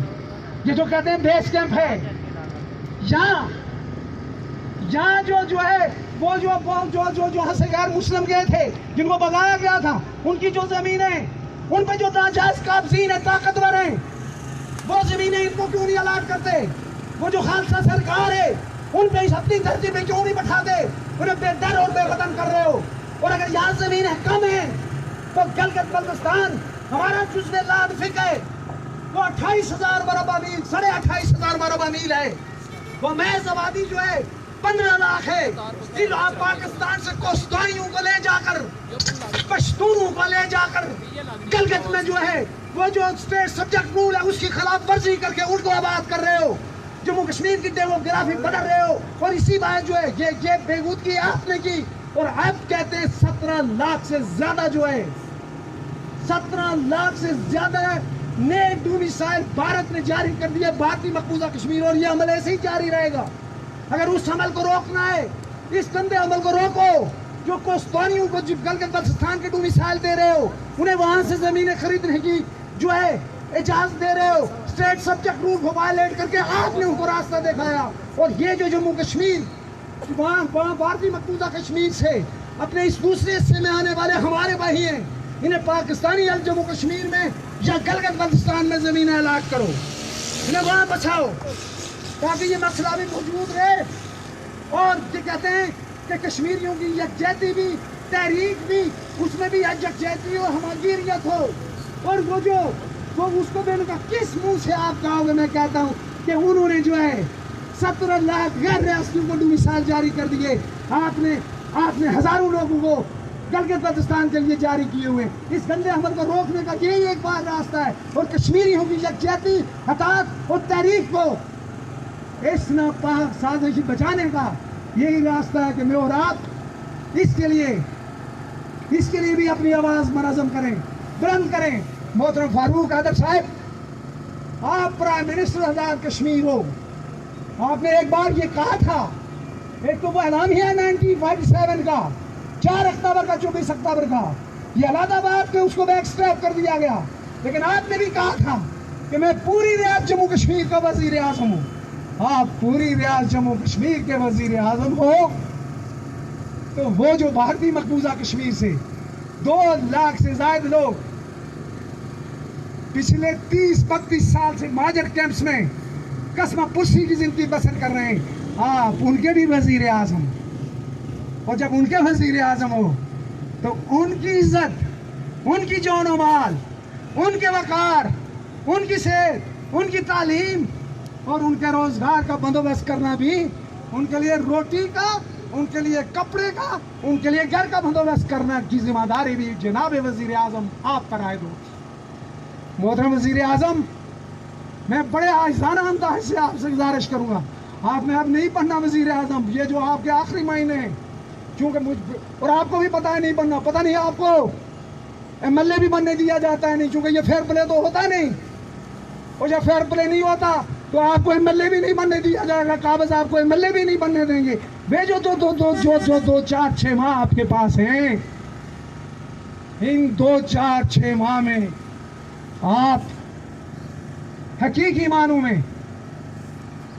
ये जो कहते हैं बेस कैंप है, यहाँ जो है वो जो यहाँ से गैर मुस्लिम गए थे, जिनको भगाया गया था, उनकी जो जमीनें, उन पे जो नाजायज काबजीन है, ताकतवर हैं, वो जमीनें इनको क्यों नहीं अलाट करते? वो जो खालसा सरकार है, उन पे अपनी धरती पे क्यों नहीं बैठाते? उन्हें बेदर और बेवतन कर रहे हो। और अगर यहाँ जमीनें कम है तो गलगित बल्तिस्तान हमारा जुज़्व लादफिक है, वो 28,000 बरबा मील, 28,500 बरबा मील है। वो महज आबादी जो है 15 लाख है। फिर आप पाकिस्तान से कोस्तानियों को ले जाकर, पश्तूनों को ले जाकर गलगित में जो है वो जो स्टेट सब्जेक्ट रूल है उसकी खिलाफ वर्जी करके उनको आबाद कर रहे हो, जम्मू कश्मीर की डेमोग्राफी बदल रहे हो। और इसी बात जो है ये बेगूदगी आपने की। और अब कहते हैं 17 लाख से ज्यादा जो है, 17 लाख से ज्यादा नए डोमिसाइल भारत ने जारी कर दिया भारतीय मकबूजा कश्मीर, और ये अमल ऐसे ही जारी रहेगा। अगर उस अमल को रोकना है, इस गंदे अमल को रोको जो कोस्तानियों को गलगित बल्तिस्तान के डोमिसाइल दे रहे हो, उन्हें वहां से जमीनें खरीदने की जो है इजाजत दे रहे हो, स्टेट सब्जेक्ट रूल को वायलेट करके आपने उनको रास्ता दिखाया। और ये जो जम्मू कश्मीर वहाँ भारतीय मकबूजा कश्मीर से अपने इस दूसरे हिस्से में आने वाले हमारे भाई हैं, इन्हें पाकिस्तानी जम्मू कश्मीर में या गलगित बल्तिस्तान में जमीनें अलाट करो, इन्हें वहाँ बचाओ ताकि ये मसला भी मौजूद रहे। और ये कहते हैं कि कश्मीरियों की यकजहती भी, तहरीक भी, उसमें भी यकजहती और हमागिरियत हो। और वो उसको मैंने कहा किस मुंह से आप कहोगे? मैं कहता हूँ कि उन्होंने जो है 17 लाख गैर रियासतियों को डोमिसाइल जारी कर दिए। आपने हजारों लोगों को गलगित बल्तिस्तान के लिए जारी किए हुए। इस गंदे अमल को रोकने का यही एक बार रास्ता है। और कश्मीरियों की यकजहती, हताहत और तहरीक को इस नापाक साजिश से बचाने का यही रास्ता है कि मैं और आप इसके लिए भी अपनी आवाज़ मुनज़्ज़म करें, बुलंद करें। मोहतरम फारूक आदर साहब, आप प्राइम मिनिस्टर आज़ाद कश्मीर हो, आपने एक बार ये कहा था, एक तो वो एलामिया 1957 का 4 अक्टूबर का 24 अक्टूबर का, ये अलाहाबाद के उसको बैक स्ट्रैप कर दिया गया। लेकिन आपने भी कहा था कि मैं पूरी रियासत जम्मू कश्मीर का वजीर आज़म हूँ। आप पूरी रियासत जम्मू कश्मीर के वजीर आज़म हो, तो वो जो भारतीय मकबूजा कश्मीर से 2 लाख से ज्यादा लोग पिछले 30-32 साल से माजर कैंप्स में कसमा पुरसी की जिंदगी बसर कर रहे हैं, आप उनके भी वजीर आज़म। और जब उनके वजीर आज़म हो तो उनकी इज्जत, उनकी जान और माल, उनके वकार, उनकी सेहत, उनकी तालीम और उनके रोजगार का बंदोबस्त करना भी, उनके लिए रोटी का, उनके लिए कपड़े का, उनके लिए घर का बंदोबस्त करना की जिम्मेदारी भी जनाब वजीर आज़म आप पर आए दो। मोहतरम वजीर आज़म, मैं बड़े आज़ाना अंदाज से आपसे गुजारिश करूँगा, आपने अब नहीं पढ़ना वजीर आज़म, ये जो आपके आखिरी महीने हैं, क्योंकि और आपको भी पता है नहीं बनना, पता नहीं आपको MLA भी बनने दिया जाता है नहीं, क्योंकि ये फेयर प्ले तो होता नहीं, और जब फेयर प्ले नहीं होता तो आपको MLA भी नहीं बनने दिया जाएगा, कागज आपको MLA भी नहीं बनने देंगे। वे जो 2-4-6 माह आपके पास हैं, इन 2-4-6 माह में आप हकीकी मानों में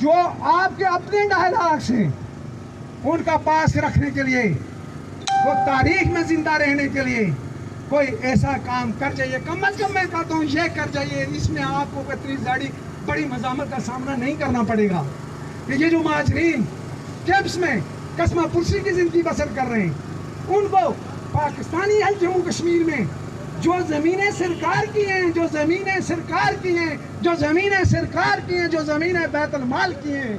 जो आपके अपने डायलॉग से उनका पास रखने के लिए, वो तारीख में जिंदा रहने के लिए कोई ऐसा काम कर जाइए, कम अज कम मैं कहता हूँ ये कर जाइए, इसमें आपको इतनी बड़ी मज़ामत का सामना नहीं करना पड़ेगा। कि ये जो माजरीन कैंप्स में कस्मा पुरसी की ज़िंदगी बसर कर रहे हैं, उनको पाकिस्तानी है जम्मू कश्मीर में जो ज़मीनें सरकार की हैं, जो ज़मीनें सरकार की हैं, जो ज़मीनें सरकार की हैं, जो ज़मीनें बैतुल माल की हैं,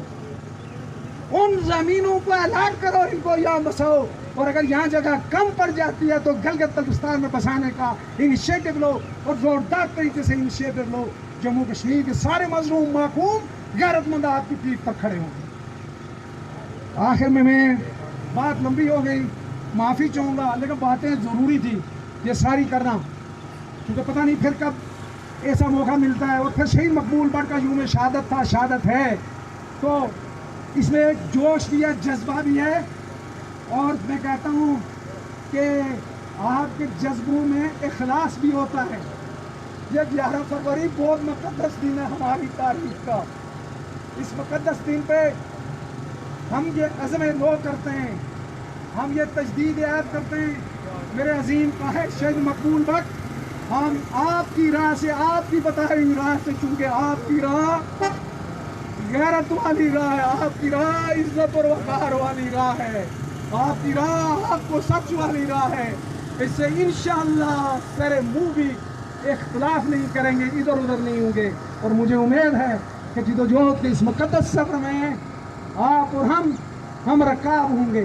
उन ज़मीनों को अलाट करो, इनको यहाँ बसाओ। और अगर यहाँ जगह कम पड़ जाती है तो गलगत बल्तिस्तान में बसाने का इनिशिएटिव लो और जोरदार तरीके से इनिशिएटिव लो। जम्मू कश्मीर के सारे मजलूम माकूम गैरतमंद आपकी पीठ पर खड़े होंगे। आखिर में मैं बात लंबी हो गई, माफ़ी चाहूँगा, लेकिन बातें ज़रूरी थी ये सारी करना, क्योंकि पता नहीं फिर कब ऐसा मौका मिलता है। और फिर शहीद मकबूल बट का यूम शहादत था, शहादत है, तो इसमें एक जोश भी है, जज्बा भी है। और मैं कहता हूँ कि आपके जज्बों में इखलास भी होता है। ये 11 फरवरी बहुत मुक़द्दस दिन है हमारी तारीख का। इस मुक़द्दस दिन पे हम ये अज़्म लो करते हैं, हम ये तजदीद याद करते हैं। मेरे अजीम काहे शहीद मकबूल बट, हम आपकी राह से, आपकी बताई हुई राह से, चूँकि आपकी राह गैरत वाली राह है, आपकी राह इज्जत और वक़ार वाली राह है, आपकी राह आपको सच वाली राह है। इससे इंशाअल्लाह सरे मुँह भी इख्तलाफ नहीं करेंगे, इधर उधर नहीं होंगे। और मुझे उम्मीद है कि जिदोजहद के इस मुक़द्दस सफ़र में आप और हम रकाब होंगे,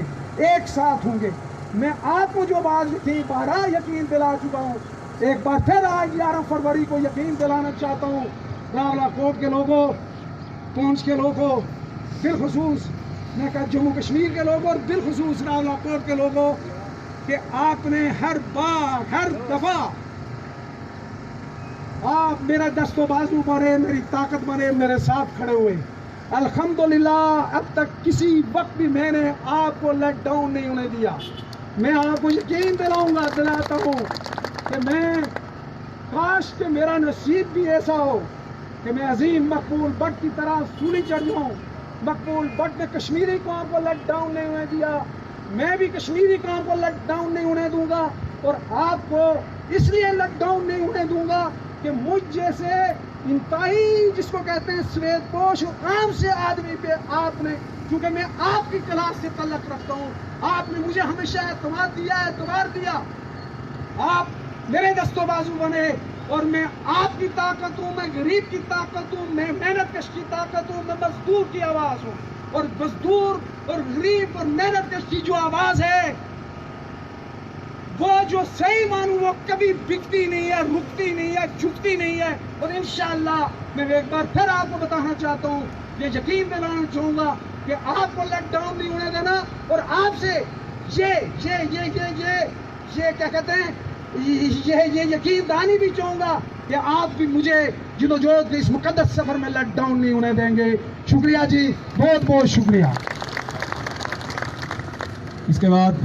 एक साथ होंगे। मैं आपको जो बात थी 12 यकीन दिला चुका हूँ, एक बार फिर आज 11 फरवरी को यकीन दिलाना चाहता हूँ रावलाकोट के लोगों, पूंछ के लोगों, बिलखुसूस मैं कहा जम्मू कश्मीर के लोगों और बिलखुसूस रावलाकोट के लोगों, कि आपने हर बार, हर दफ़ा आप मेरा दस्तो बाजू बने, मेरी ताकत बने, मेरे साथ खड़े हुए। अल्हम्दुलिल्लाह अब तक किसी वक्त भी मैंने आपको लेट डाउन नहीं होने दिया। मैं आपको यकीन दिलाता हूँ कि मैं, काश कि मेरा नसीब भी ऐसा हो कि मैं अजीम मकबूल बट की तरह सूली चढ़ जाऊँ। मकबूल बट ने कश्मीरी कौम को लेट डाउन नहीं होने दिया, मैं भी कश्मीरी कौम को लेट डाउन नहीं होने दूंगा। और आपको इसलिए लेट डाउन नहीं होने दूंगा कि मुझ जैसे इंतहाई, जिसको कहते हैं श्वेत पोश, आम से आदमी पे आपने, क्योंकि मैं आपकी क्लास से तल्लक रखता हूँ, आपने मुझे हमेशा एतबार दिया, आप मेरे दस्तो बाजू बने। और मैं आपकी ताकत हूँ, मैं गरीब की ताकत हूँ, मैं मेहनत कश की ताकत हूँ, मैं मजदूर की आवाज़ हूँ। और मजदूर और गरीब और मेहनत कश की जो आवाज़ है, वो जो सही मानूं वो कभी बिकती नहीं है, रुकती नहीं है, झुकती नहीं है। और इंशाअल्लाह मैं एक बार फिर आपको बताना चाहता हूँ, ये यकीन दिलाना चाहूँगा कि आपको लेट डाउन नहीं होने देना। और आपसे ये क्या कहते हैं, ये यकीन दानी भी चाहूँगा कि आप भी मुझे जिदोजहद के इस मुक़द्दस सफ़र में लेट डाउन नहीं होने देंगे। शुक्रिया जी, बहुत बहुत शुक्रिया। इसके बाद